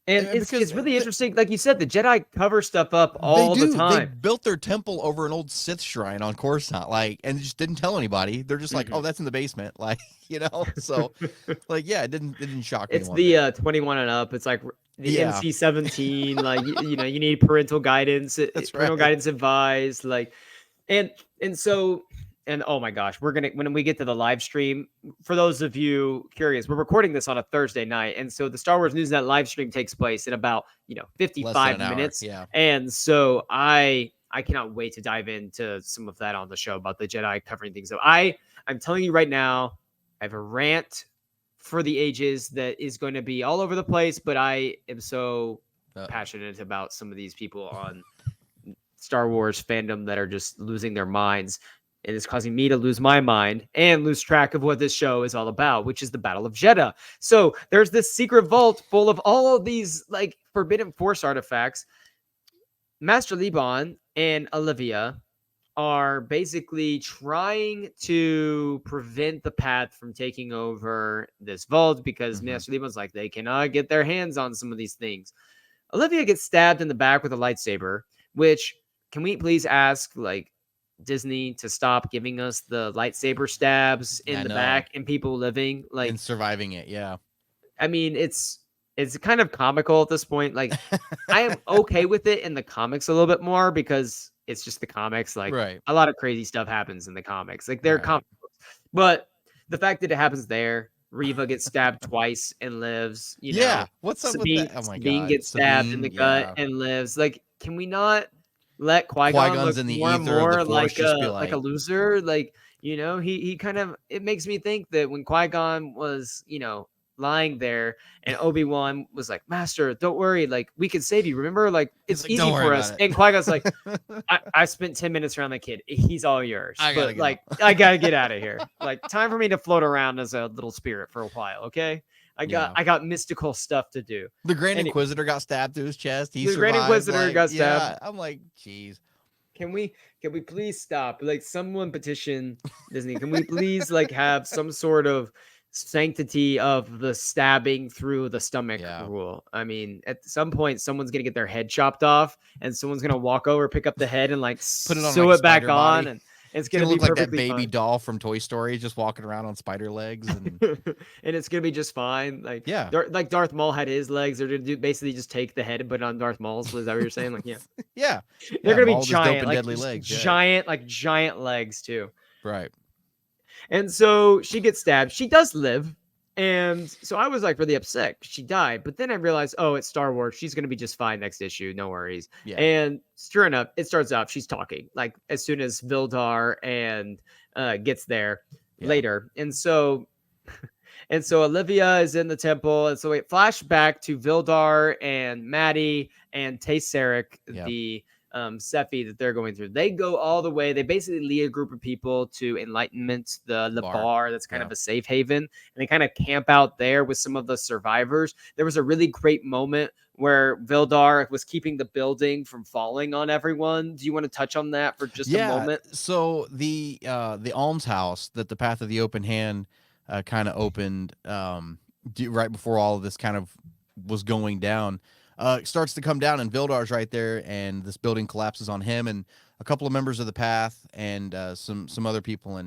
And it's really interesting. Like you said, the Jedi cover stuff up all the time. They built their temple over an old Sith shrine on Coruscant, and just didn't tell anybody. They're just like, oh, that's in the basement. So yeah, it didn't shock me. It's the 21 and up. It's like the NC-17. Like, you need parental guidance. Parental guidance advised. Like, and so, and oh my gosh, when we get to the live stream, for those of you curious, we're recording this on a Thursday night, and so the Star Wars Newsnet live stream takes place in about 55 minutes. Yeah, and so I cannot wait to dive into some of that on the show about the Jedi covering things. So I'm telling you right now, I have a rant for the ages that is going to be all over the place, but I am so passionate about some of these people on Star Wars fandom that are just losing their minds. And it's causing me to lose my mind and lose track of what this show is all about, which is the Battle of Jedha. So there's this secret vault full of all of these like forbidden force artifacts. Master Liban and Olivia are basically trying to prevent the path from taking over this vault because Master Liban's like, they cannot get their hands on some of these things. Olivia gets stabbed in the back with a lightsaber, which, can we please ask, like, Disney to stop giving us the lightsaber stabs in I the know. back and people living. And Like, surviving it, yeah. I mean, it's kind of comical at this point. Like, I am okay with it in the comics a little bit more because it's just the comics. Like, Right. a lot of crazy stuff happens in the comics. Like, they're Right. comic books. But the fact that it happens there, Reva gets stabbed twice and lives. Yeah. What's up with that? Oh my Sabine God. gets stabbed in Sabine. the gut Yeah. and lives. Like, can we not let Qui-Gon Qui-Gon's look in the more and ether of the more Force, just be like a like, loser? Like, he kind of, it makes me think that when Qui-Gon was, lying there and Obi-Wan was like, Master, don't worry, like, we can save you. Remember, like, he's it's like, don't easy worry for us. about And Qui-Gon's like, it. I spent 10 minutes around that kid. He's all yours. I gotta But go. like, I gotta get out of here. Like, time for me to float around as a little spirit for a while. Okay. Yeah. I got mystical stuff to do. The Grand And Inquisitor got stabbed through his chest. He the Grand survived. Inquisitor Like, got stabbed. yeah. I'm like, geez. Can we please stop? Like, someone petition Disney. Can we please like have some sort of sanctity of the stabbing through the stomach Yeah. rule? I mean, at some point someone's gonna get their head chopped off and someone's gonna walk over, pick up the head and like Put it on sew like a it back spider on, body. and it's It's gonna gonna be look like that perfectly baby fine. doll from Toy Story just walking around on spider legs. And And it's gonna be just fine. Like, yeah. like Darth Maul had his legs. They're gonna basically just take the head and put it on Darth Maul's. Was that what you're saying? Like, yeah. Yeah. They're Yeah. gonna be Maul with his dope giant, and like deadly legs. Yeah. giant legs too. Right. And so she gets stabbed. She does live. And so I was like really upset. She died. But then I realized, oh, it's Star Wars. She's going to be just fine next issue. No worries. Yeah. And sure enough, it starts off. She's talking like as soon as Vildar and gets there later. And so Olivia is in the temple. And so it flashed back to Vildar and Maddie and Tayserik, the Sephi that they're going through. They go all the way. They basically lead a group of people to Enlightenment, the bar that's kind of a safe haven. And they kind of camp out there with some of the survivors. There was a really great moment where Vildar was keeping the building from falling on everyone. Do you want to touch on that for just a moment? So the almshouse that the Path of the Open Hand kind of opened right before all of this kind of was going down, starts to come down, and Vildar's right there, and this building collapses on him and a couple of members of the Path and some other people,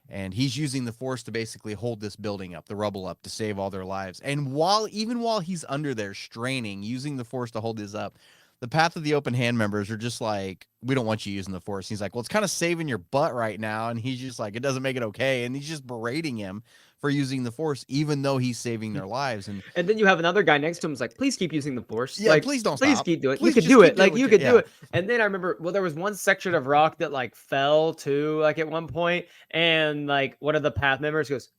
and he's using the Force to basically hold this building up, the rubble up, to save all their lives. And even while he's under there straining, using the Force to hold this up, the Path of the Open Hand members are just like, we don't want you using the Force. He's like, well, it's kind of saving your butt right now. And he's just like, it doesn't make it okay. And he's just berating him for using the Force, even though he's saving their lives. And then you have another guy next to him who's like, please keep using the Force. Yeah, like, please don't please stop. keep doing it. Please You could just do keep it. doing Like, what you you- could do yeah. it. And then I remember, well, there was one section of rock that like fell too, like at one point, and like one of the Path members goes,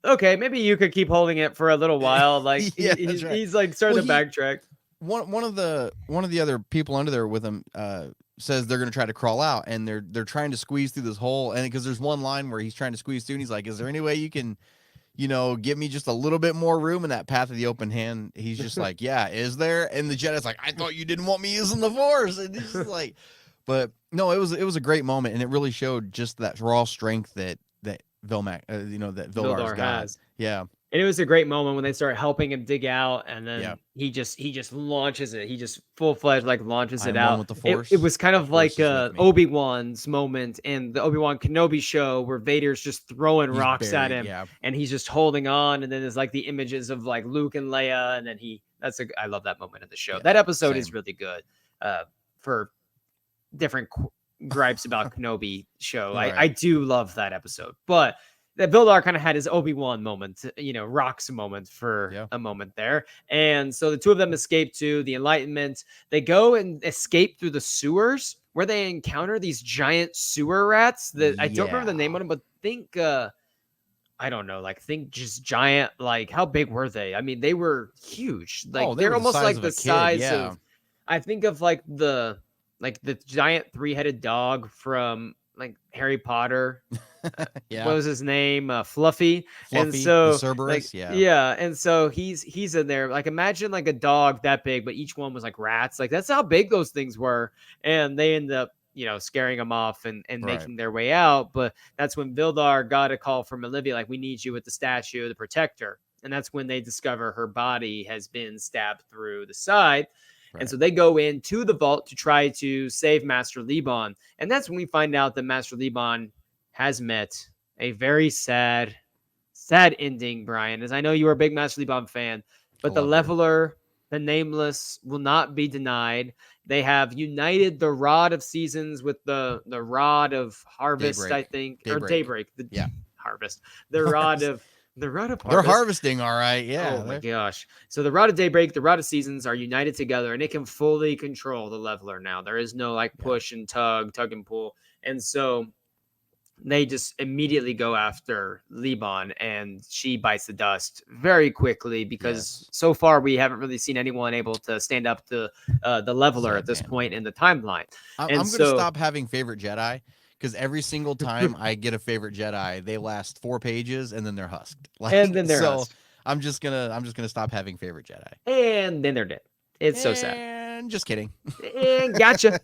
okay, maybe you could keep holding it for a little while. Like, Yeah, that's right. he's like starting to backtrack. One of the other people under there with him says they're going to try to crawl out, and they're trying to squeeze through this hole. And because there's one line where he's trying to squeeze through, and he's like, is there any way you can, give me just a little bit more room in that Path of the Open Hand? He's just like, yeah, is there? And the Jedi's like, I thought you didn't want me using the Force. And he's just like, but no, it was a great moment, and it really showed just that raw strength that Vilmac, that Vildar's got. has. Yeah. And it was a great moment when they start helping him dig out, and then he just launches it. He just full-fledged like launches it out. With the Force. It was kind of like Obi-Wan's moment in the Obi-Wan Kenobi show where Vader's just throwing rocks at him, and he's just holding on. And then there's like the images of like Luke and Leia, and then I love that moment in the show. That episode is really good. For different gripes about Kenobi show, I do love that episode, but that Vildar kind of had his Obi-Wan moment, rocks moment for a moment there. And so the two of them escape to the Enlightenment. They go and escape through the sewers where they encounter these giant sewer rats that I don't remember the name of them, but think just giant, like how big were they? I mean, they were huge. Like they're almost like the size of, I think of like the giant 3-headed dog from like Harry Potter. What was his name? Fluffy. And so the Cerberus, and so he's in there. Like, imagine like a dog that big, but each one was like rats. Like, that's how big those things were. And they end up, scaring them off and making their way out. But that's when Vildar got a call from Olivia, like, we need you at the statue of the Protector. And that's when they discover her body has been stabbed through the side. And so they go into the vault to try to save Master Liban. And that's when we find out that Master Liban has met a very sad ending, Brian, as I know you are a big Master Liban fan, but the Leveler, the Nameless, will not be denied. They have united the Rod of Seasons with the Rod of Harvest, Daybreak. I think, or Daybreak. Harvest. The Rod of Harvest. They're harvesting, all right. Yeah. Oh my gosh. So the Rod of Daybreak, the Rod of Seasons are united together, and it can fully control the Leveler now. There is no like push and tug and pull, and so they just immediately go after Liban, and she bites the dust very quickly because so far we haven't really seen anyone able to stand up to the Leveler at this point in the timeline. I'm going to stop having favorite Jedi because every single time I get a favorite Jedi, they last 4 pages and then they're husked. Husked. I'm just gonna stop having favorite Jedi. And then they're dead. It's so sad. And just kidding. And gotcha.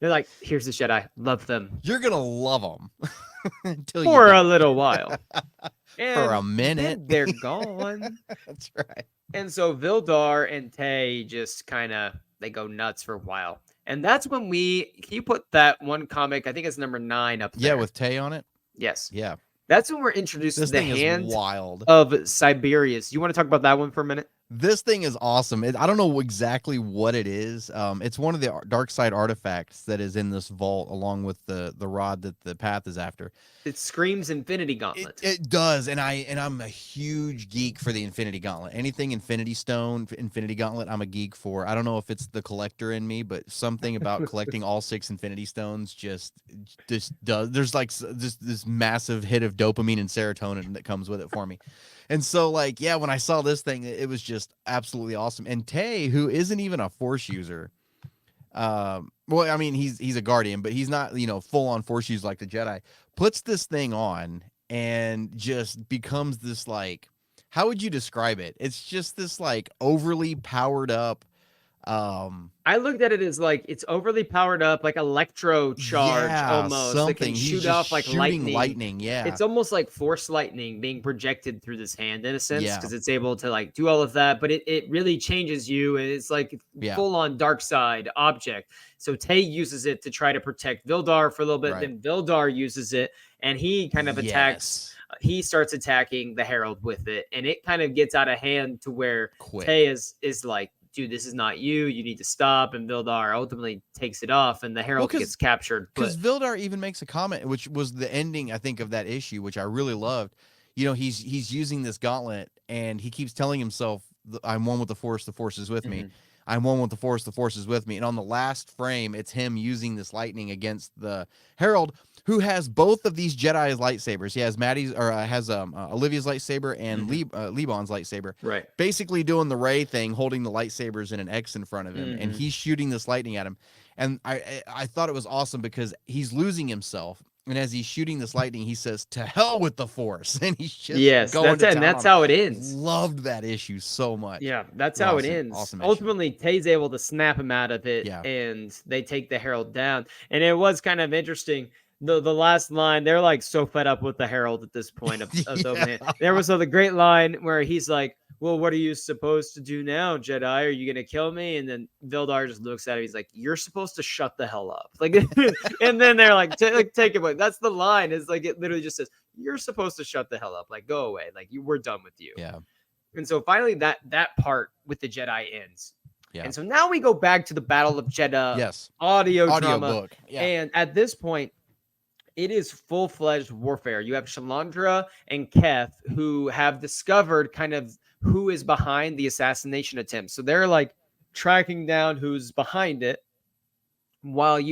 They're like, here's the Jedi. Love them. You're going to love them. Until for a little while. For a minute. They're gone. That's right. And so Vildar and Tay just kind of, they go nuts for a while. And that's when can you put that one comic, I think it's number 9 up there. Yeah, with Tay on it? Yes. Yeah. That's when we're introduced to the hand wild. of Siberius. You want to talk about that one for a minute? This thing is awesome. I don't know exactly what it is. It's one of the dark side artifacts that is in this vault, along with the rod that the path is after. It screams Infinity Gauntlet. It does, and I'm a huge geek for the Infinity Gauntlet. Anything Infinity Stone, Infinity Gauntlet, I'm a geek for. I don't know if it's the collector in me, but something about collecting all 6 Infinity Stones just does. There's like this massive hit of dopamine and serotonin that comes with it for me. And so, like, yeah, when I saw this thing, it was just absolutely awesome. And Tay, who isn't even a Force user, well, I mean, he's a Guardian, but he's not, full on Force use like the Jedi, puts this thing on and just becomes this, like, how would you describe it? It's just this, like, overly powered up. I looked at it as like it's overly powered up, like electro charge almost. Something. That can shoot off like lightning. Yeah, it's almost like force lightning being projected through this hand in a sense because it's able to like do all of that. But it really changes you, and it's like full on dark side object. So Tay uses it to try to protect Vildar for a little bit. Then Vildar uses it, and he kind of attacks. He starts attacking the Herald with it, and it kind of gets out of hand to where Tay is like, dude, this is not you. You need to stop. And Vildar ultimately takes it off, and the Herald gets captured. Because Vildar even makes a comment, which was the ending, I think, of that issue, which I really loved. He's using this gauntlet, and he keeps telling himself, I'm one with the Force is with me. I'm one with the Force is with me. And on the last frame, it's him using this lightning against the Herald, who has both of these Jedi's lightsabers. He has Olivia's lightsaber and Liban's lightsaber. Right. Basically doing the Rey thing, holding the lightsabers in an X in front of him, and he's shooting this lightning at him. And I thought it was awesome because he's losing himself. And as he's shooting this lightning, he says, "To hell with the Force," and he's just going to town. And that's how it ends. Loved that issue so much. Yeah, that's how it ends. Awesome Ultimately, Tay's able to snap him out of it, and they take the Herald down. And it was kind of interesting. The last line, they're like so fed up with the Herald at this point of there was the great line where he's like, well, what are you supposed to do now, Jedi? Are you going to kill me? And then Vildar just looks at him. He's like, you're supposed to shut the hell up. Like, and then they're like, take it away. That's the line. It's like, it literally just says, you're supposed to shut the hell up. Like, go away. Like, we're done with you. Yeah. And so finally that part with the Jedi ends. Yeah. And so now we go back to the Battle of Jedha audio drama. Book. Yeah. And at this point, it is full-fledged warfare. You have Shalandra and Keth, who have discovered kind of who is behind the assassination attempt. So they're like tracking down who's behind it while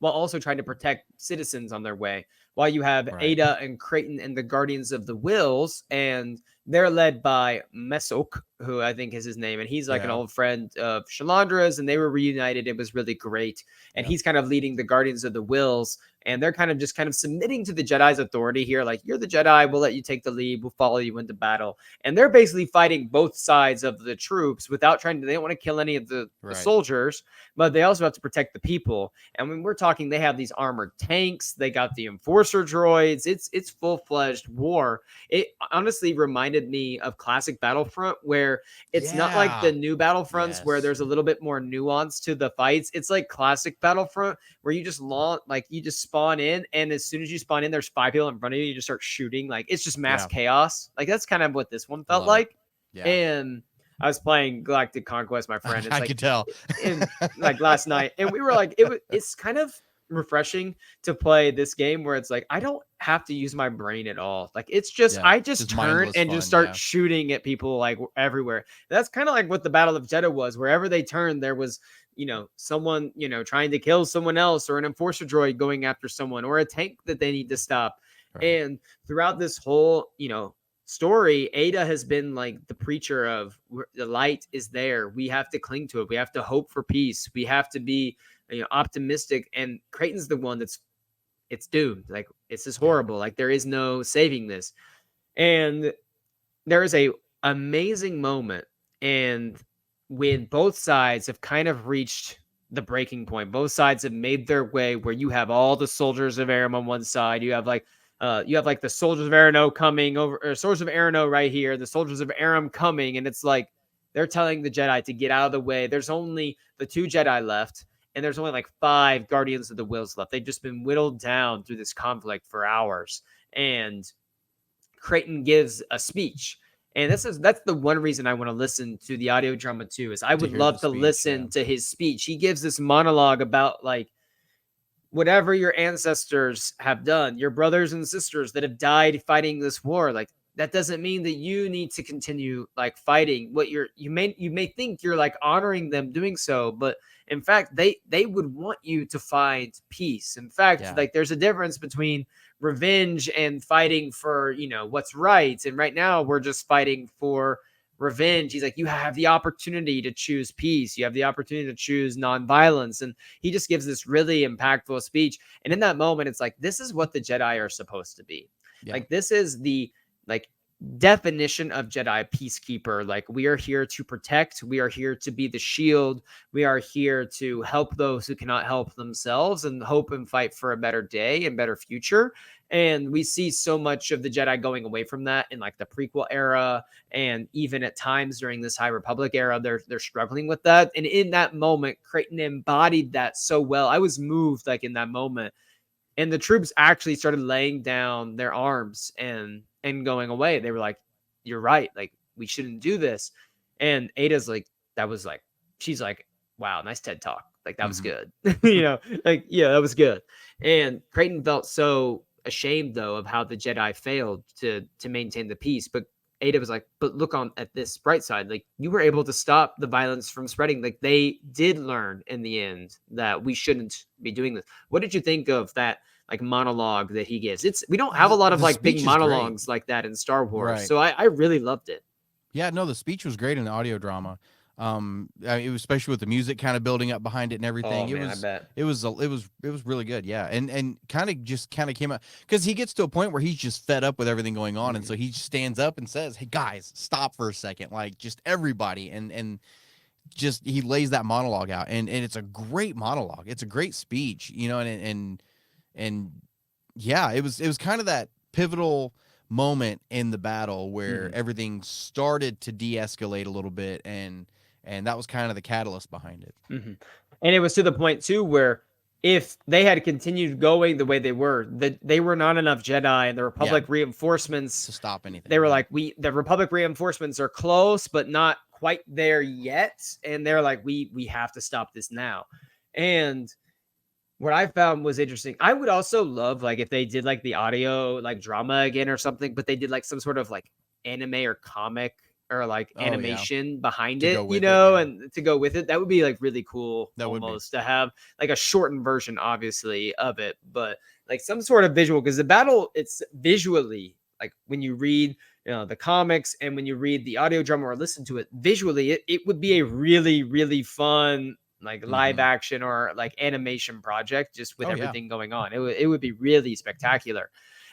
also trying to protect citizens on their way. While you have Ada and Creighton and the Guardians of the Wills, and they're led by Mesok, who I think is his name, and he's like an old friend of Shalandra's, and they were reunited. It was really great. And he's kind of leading the Guardians of the Wills, and they're kind of submitting to the Jedi's authority here. Like, you're the Jedi, we'll let you take the lead, we'll follow you into battle. And they're basically fighting both sides of the troops without they don't want to kill any of the soldiers, but they also have to protect the people. And when we're talking, they have these armored tanks, they got the Enforcer droids, it's full-fledged war. It honestly reminded me of classic Battlefront, where where it's not like the Yeah. new Battlefronts where Yes. there's a little bit more nuance to the fights. It's like classic Battlefront where you just you just spawn in, and as soon as you spawn in, there's 5 people in front of you. You just start shooting. Like it's just mass Yeah. chaos. Like that's kind of what this one felt Love it. like. Yeah. And I was playing Galactic Conquest, my friend. It's I like could tell. in like last night, and we were like, it's kind of refreshing to play this game where it's like I don't have to use my brain at all. Like it's just Yeah. I just turn mindless and fun. just start Yeah. shooting at people like everywhere. That's kind of like what the Battle of Jeddah was. Wherever they turned, there was someone trying to kill someone else, or an enforcer droid going after someone, or a tank that they need to stop. Right. And throughout this whole story, Ada has been like the preacher of the light is there. We have to cling to it. We have to hope for peace. We have to be optimistic. And Creighton's the one it's doomed. Like it's just horrible. Like there is no saving this. And there is a amazing moment, and when both sides have kind of reached the breaking point, both sides have made their way where you have all the soldiers of Aram on one side, you have like the soldiers of Arano coming over, or soldiers of Arano right here, the soldiers of Aram coming, and it's like they're telling the Jedi to get out of the way. There's only the 2 Jedi left, and there's only like 5 Guardians of the Wills left. They've just been whittled down through this conflict for hours, and Creighton gives a speech. And that's the one reason I want to listen to the audio drama too, is I would love to listen to his speech. He gives this monologue about like whatever your ancestors have done, your brothers and sisters that have died fighting this war, like that doesn't mean that you need to continue like fighting. What you may think you're like honoring them doing so, but in fact they would want you to find peace. In fact, like there's a difference between revenge and fighting for what's right, and right now we're just fighting for revenge. He's like, you have the opportunity to choose peace, you have the opportunity to choose nonviolence. And he just gives this really impactful speech, and in that moment it's like, this is what the Jedi are supposed to be. Like this is the like definition of Jedi peacekeeper. Like we are here to protect, we are here to be the shield, we are here to help those who cannot help themselves, and hope and fight for a better day and better future. And we see so much of the Jedi going away from that in like the prequel era, and even at times during this High Republic era, they're struggling with that. And in that moment, Creighton embodied that so well. I was moved like in that moment, and the troops actually started laying down their arms and going away. They were like, you're right, like we shouldn't do this. And Ada's like, she's like, wow, nice TED talk, like that was good. Like yeah, that was good. And Creighton felt so ashamed though of how the Jedi failed to maintain the peace, but Ada was like, but look on at this bright side, like you were able to stop the violence from spreading. Like they did learn in the end that we shouldn't be doing this. What did you think of that like monologue that he gives? We don't have a lot of like big monologues like that in Star Wars, right? So I really loved it. Yeah, no, the speech was great in the audio drama. It was, especially with the music kind of building up behind it and everything. I bet it was really good. Yeah. And kind of came out, because he gets to a point where he's just fed up with everything going on. And so he stands up and says, hey guys, stop for a second. Like just everybody. And just, he lays that monologue out, and it's a great monologue. It's a great speech, and yeah, it was kind of that pivotal moment in the battle where everything started to de-escalate a little bit, and that was kind of the catalyst behind it. And it was to the point too where if they had continued going the way they were, that they were not enough Jedi, and the Republic reinforcements to stop anything. They were like, the Republic reinforcements are close, but not quite there yet. And they're like, we have to stop this now. And what I found was interesting, I would also love like if they did like the audio like drama again or something, but they did like some sort of like anime or comic or like animation behind it, and to go with it. That would be like really cool. That almost to have like a shortened version, obviously, of it, but like some sort of visual, because the battle, it's visually like when you read the comics and when you read the audio drama or listen to it visually, it would be a really, really fun like live action or like animation project, just with everything going on. It would be really spectacular.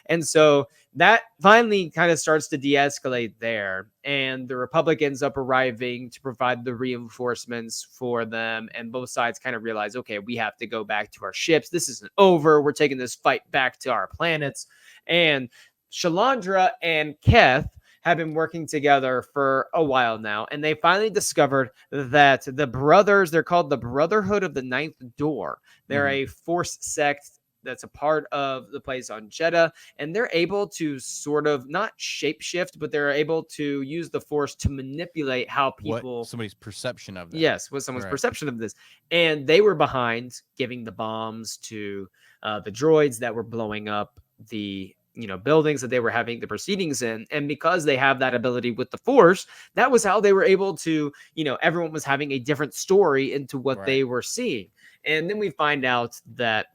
And so that finally kind of starts to de-escalate there, and the Republic ends up arriving to provide the reinforcements for them, and both sides kind of realize, okay, we have to go back to our ships. This isn't over. We're taking this fight back to our planets. And Shalandra and Keth have been working together for a while now, and they finally discovered that the brothers, they're called the Brotherhood of the Ninth Door. They're a Force sect that's a part of the place on Jedha, and they're able to sort of not shapeshift, but they're able to use the Force to manipulate how What people. somebody's perception of them. Yes, was someone's Right. perception of this. And they were behind giving the bombs to the droids that were blowing up the buildings that they were having the proceedings in. And because they have that ability with the Force, that was how they were able to, everyone was having a different story into what Right. they were seeing. And then we find out that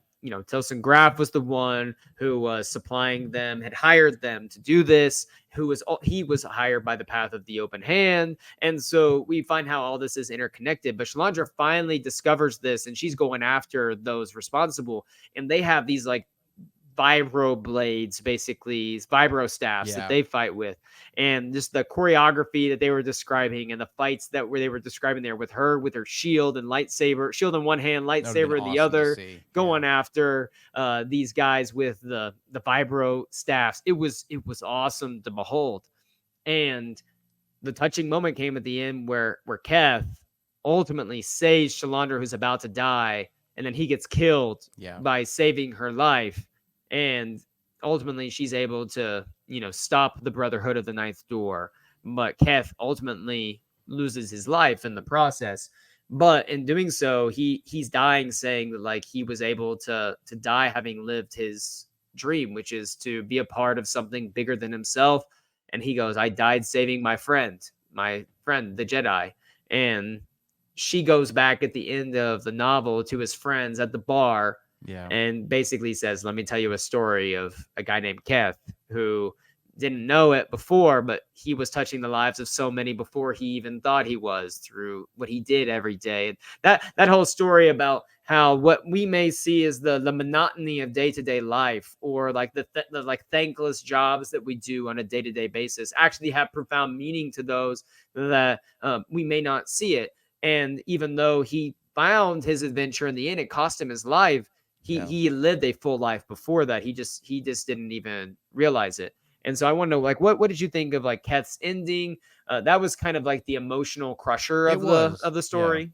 Tilson Graff was the one who was supplying them, had hired them to do this, he was hired by the Path of the Open Hand. And so we find how all this is interconnected. But Shalandra finally discovers this, and she's going after those responsible. And they have these like vibro blades, basically vibro staffs that they fight with, and just the choreography that they were describing, and the fights that they were describing there with her shield and lightsaber, shield in one hand, lightsaber in the other, going after these guys with the vibro staffs. It was awesome to behold. And the touching moment came at the end where Keth ultimately saves Shalandra, who's about to die, and then he gets killed by saving her life. And ultimately, she's able to, stop the Brotherhood of the Ninth Door. But Keth ultimately loses his life in the process. But in doing so, he's dying, saying that like he was able to die having lived his dream, which is to be a part of something bigger than himself. And he goes, "I died saving my friend, the Jedi." And she goes back at the end of the novel to his friends at the bar. And basically says, "Let me tell you a story of a guy named Keth who didn't know it before, but he was touching the lives of so many before he even thought he was, through what he did every day." And that whole story about how what we may see is the monotony of day-to-day life, or like the like thankless jobs that we do on a day-to-day basis, actually have profound meaning to those that we may not see it. And even though he found his adventure in the end, it cost him his life. He lived a full life before that. He just didn't even realize it. And so I want to know, like, what did you think of like Keth's ending? That was kind of like the emotional crusher of the story.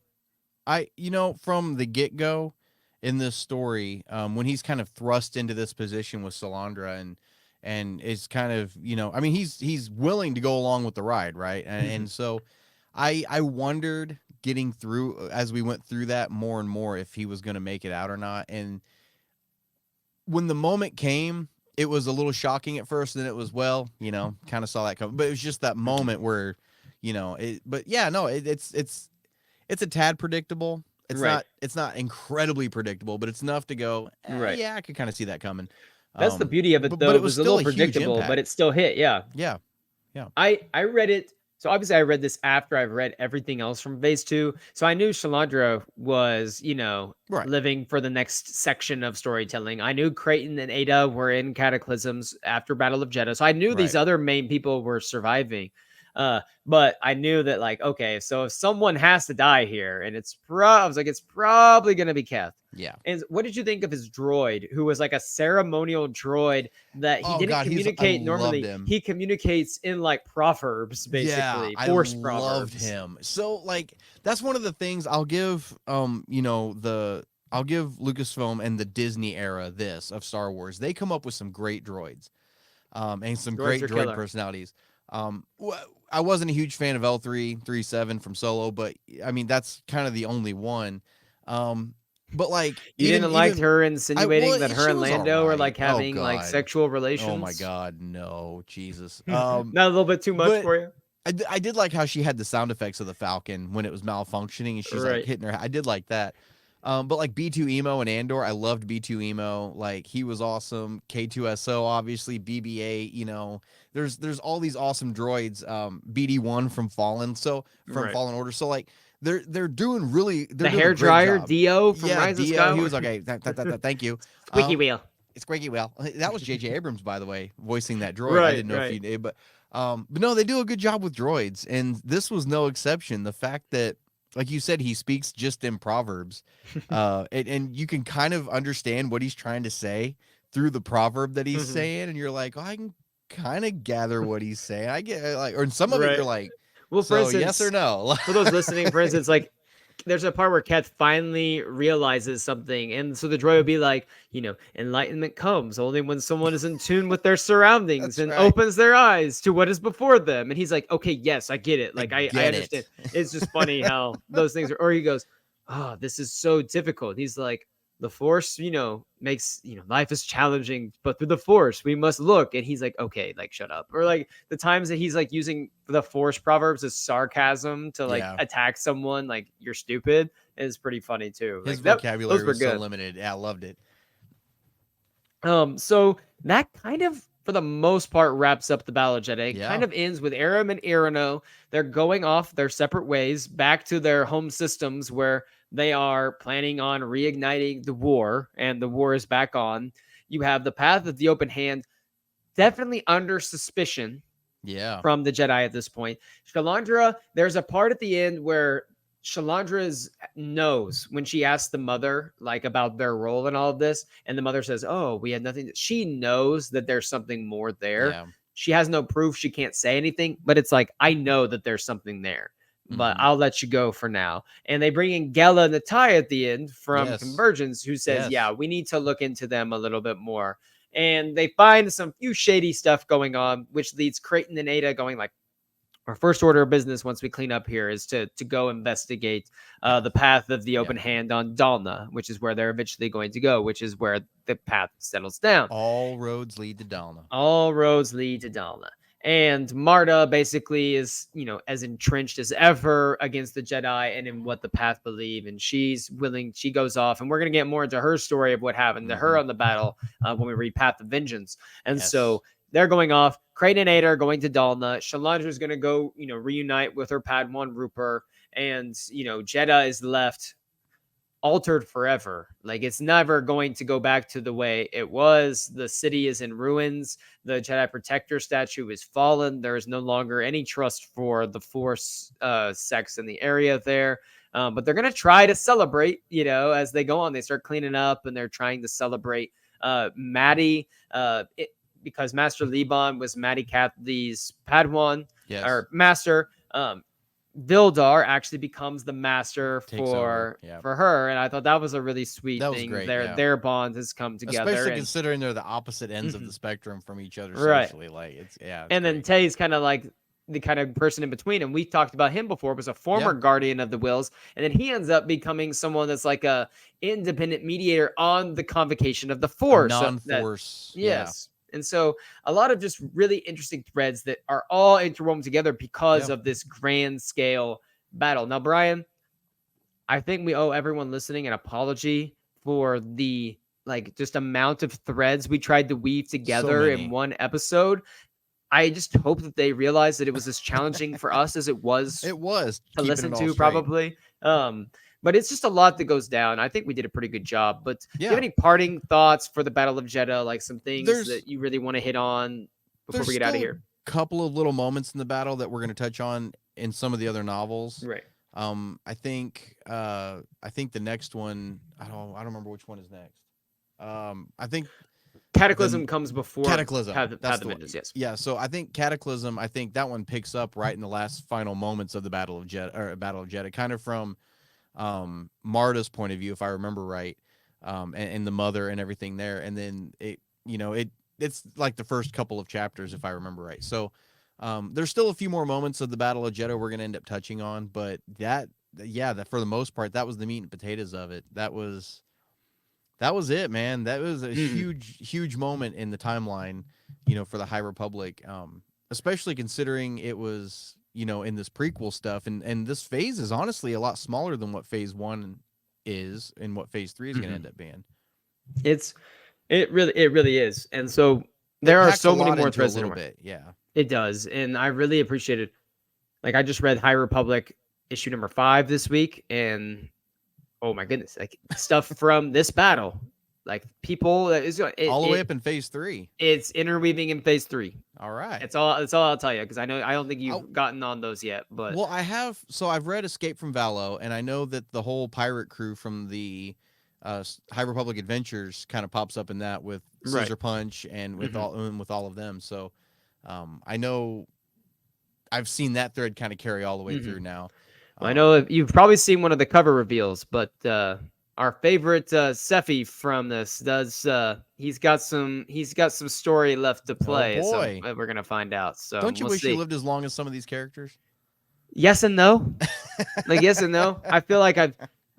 From the get-go in this story, when he's kind of thrust into this position with Shalandra and is kind of, I mean, he's willing to go along with the ride, right? And so I wondered, getting through as we went through that more and more, if he was going to make it out or not. And when the moment came, it was a little shocking at first, and then it was, kind of saw that coming, but it was just that moment where, it's a tad predictable. It's not incredibly predictable, but it's enough to go, yeah, I could kind of see that coming. That's the beauty of it, though. But it was a little predictable, but it still hit. Yeah. I read it. So obviously I read this after I've read everything else from Phase 2. So I knew Shalandra was, living for the next section of storytelling. I knew Creighton and Ada were in Cataclysms after Battle of Jedha. So I knew these other main people were surviving. But I knew that, like, okay, so if someone has to die here, and I was like, it's probably going to be Keth. Yeah. And what did you think of his droid, who was like a ceremonial droid that he didn't communicate normally? He communicates in like proverbs, basically. Force proverbs. I loved him. So like, that's one of the things I'll give, I'll give Lucasfilm and the Disney era of Star Wars. They come up with some great droids, and some great droid personalities. I wasn't a huge fan of L337 from Solo, but I mean, that's kind of the only one. But like, you didn't like her insinuating that her and Lando are like having like sexual relations. Oh my God, no, Jesus. Not a little bit too much for you. I did like how she had the sound effects of the Falcon when it was malfunctioning, and she's like hitting her. I did like that. But like B2 Emo and Andor, I loved B2 Emo. Like, he was awesome. K2SO, obviously, BB-8. There's all these awesome droids. BD1 from Fallen Order. So like, they're doing really. The hair dryer Dio from Rise of Skywalker. He was okay. Thank you. Squeaky wheel. It's Squeaky wheel. That was J.J. Abrams, by the way, voicing that droid. I didn't know if he did, but no, they do a good job with droids, and this was no exception. The fact that, like you said, he speaks just in proverbs, and you can kind of understand what he's trying to say through the proverb that he's saying, and you're like, oh, kind of gather what he's saying. I get like, or in some of it, you're Right. like, Well, for so yes or instance, no? for those listening, for instance, like there's a part where Keth finally realizes something, and so the droid would be like, enlightenment comes only when someone is in tune with their surroundings That's and right. opens their eyes to what is before them. And he's like, okay, yes, I get it. I Like I get understand. it. It's just funny how those things are. Or he goes, oh, this is so difficult. He's like, the force, makes, life is challenging, but through the force, we must look. And he's like, okay, like, shut up. Or like the times that he's like using the force proverbs as sarcasm to like Yeah. attack someone, like, you're stupid, is pretty funny too. His Like that, those vocabulary were was so good. limited. Yeah, I loved it. So that kind of, for the most part, wraps up the Battle of Jeddah. It Yeah. kind of ends with Aram and Irano. They're going off their separate ways back to their home systems where they are planning on reigniting the war, and the war is back on. You have the Path of the Open Hand, definitely under suspicion Yeah. from the Jedi at this point. Shalandra, there's a part at the end where Shalandra's knows when she asks the mother like about their role in all of this, and the mother says, "Oh, we had nothing." She knows that there's something more there. Yeah. She has no proof. She can't say anything, but it's like, I know that there's something there, but Mm-hmm. I'll let you go for now. And they bring in Gela Natai at the end from Yes. Convergence, who says, "Yeah, Yes. we need to look into them a little bit more." And they find some few shady stuff going on, which leads Creighton and Ada going like, our first order of business once we clean up here is to go investigate the path of the Yeah. open hand on Dalna, which is where they're eventually going to go, which is where the path settles down. All roads lead to Dalna. All roads lead to Dalna. And Marta basically is, as entrenched as ever against the Jedi and in what the path believe. And she's willing, she goes off, and we're going to get more into her story of what happened to her on the battle when we read Path of Vengeance. And Yes. so they're going off. Crane and Ada are going to Dalna. Shalandra's going to go, reunite with her Padawan Rupert. And, Jedha is left altered forever. Like, it's never going to go back to the way it was. The city is in ruins. The Jedi Protector statue is fallen. There is no longer any trust for the Force sects in the area there. But they're going to try to celebrate, as they go on. They start cleaning up and they're trying to celebrate Maddie, because Master Liban was Maddie Cathle's Padawan, Yes. or Master. Vildar actually becomes the master Takes over. Yeah. for her, and I thought that was a really sweet That was thing. great, Their yeah. their bond has come together, Especially and considering they're the opposite ends of the spectrum from each other Right. socially. Like it's and then great. Tay's kind of like the kind of person in between, and we talked about him before. Was a former guardian of the Wills, and then he ends up becoming someone that's like a independent mediator on the convocation of the Force, non-force. Yes. And so a lot of just really interesting threads that are all interwoven together because of this grand scale battle. Now, Brian, I think we owe everyone listening an apology for the just amount of threads we tried to weave together in one episode. I just hope that they realize that it was as challenging for us as it was to listen to, probably. But it's just a lot that goes down. I think we did a pretty good job. But do you have any parting thoughts for the Battle of Jedha? Like some things that you really want to hit on before we get out of here? Couple of little moments in the battle that we're going to touch on in some of the other novels. Right. I think the next one, I don't remember which one is next. I think Cataclysm comes before Cataclysm. That's the one. Yes. Yeah. So I think Cataclysm. I think that one picks up right in the last final moments of the Battle of Jedha, kind of from Marta's point of view, if I remember right, and the mother and everything there, and then it's like the first couple of chapters, if I remember right. So there's still a few more moments of the Battle of Jedha we're going to end up touching on, but that for the most part, that was the meat and potatoes of it. That was it, man. That was a huge moment in the timeline, for the High Republic, especially considering it was, in this prequel stuff. And this phase is honestly a lot smaller than what phase 1 is and what phase 3 is going to end up being. It really is. And so there are so many more threads. A little bit. Yeah, it does. And I really appreciate it. Like, I just read High Republic issue number 5 this week, and oh my goodness, like stuff from this battle, like people all the way up in phase 3. It's interweaving in phase 3. All right. It's all I'll tell you, because I don't think you've gotten on those yet. But well, I have. So I've read Escape from Valo, and I know that the whole pirate crew from the High Republic Adventures kind of pops up in that with Scissor Punch and with all of them. So I know I've seen that thread kind of carry all the way Mhm. through now. Well, I know you've probably seen one of the cover reveals, but our favorite Sephi from this does he's got some story left to Oh play, so boy. we're gonna find out. So Don't you we'll wish you see. lived as long as some of these characters? Yes and no. Like yes and no. I feel like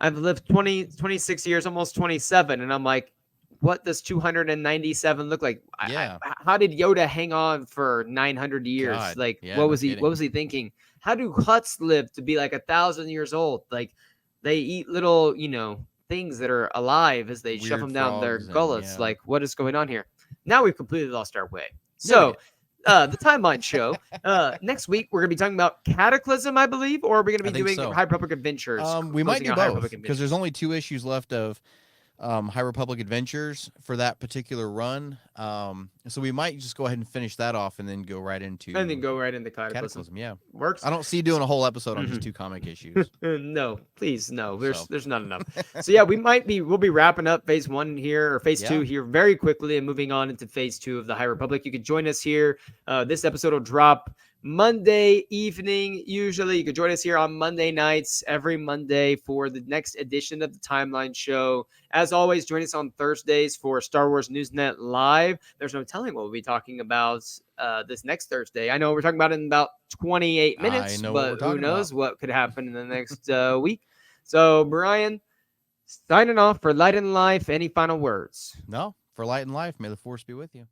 I've lived 26 years, almost 27, and I'm like, what does 297 look like? Yeah. How did Yoda hang on for 900 years? God. Like, Yeah, what no was he? What kidding. was he thinking? How do Hutts live to be like 1,000 years old? Like, they eat little, things that are alive as they shove Weird them down their frogs and gullets. yeah. Like, what is going on here? Now we've completely lost our way. Yeah, we So, did. the timeline show. Next week we're gonna be talking about Cataclysm, I believe, or are we gonna I be think doing so. High Republic Adventures, We might closing do out High both Republic because there's Adventures. only 2 issues left of High Republic Adventures for that particular run. So we might just go ahead and finish that off and then go right And then into go right into Cataclysm. Cataclysm. Yeah, Works. I don't see doing a whole episode on just Mhm. 2 comic issues. No, please, no. There's So there's not enough. So yeah, we'll be wrapping up phase 1 here, or phase yeah, 2 here, very quickly, and moving on into phase 2 of the High Republic. You can join us here. This episode will drop Monday evening. Usually, you can join us here on Monday nights, every Monday, for the next edition of the Timeline Show. As always, join us on Thursdays for Star Wars Newsnet Live. There's no telling what we'll be talking about this next Thursday. I know we're talking about it in about 28 I minutes, know what we're but who talking about. knows what could happen in the next week. So, Brian, signing off for Light and Life. Any final words? No, for Light and Life, may the Force be with you.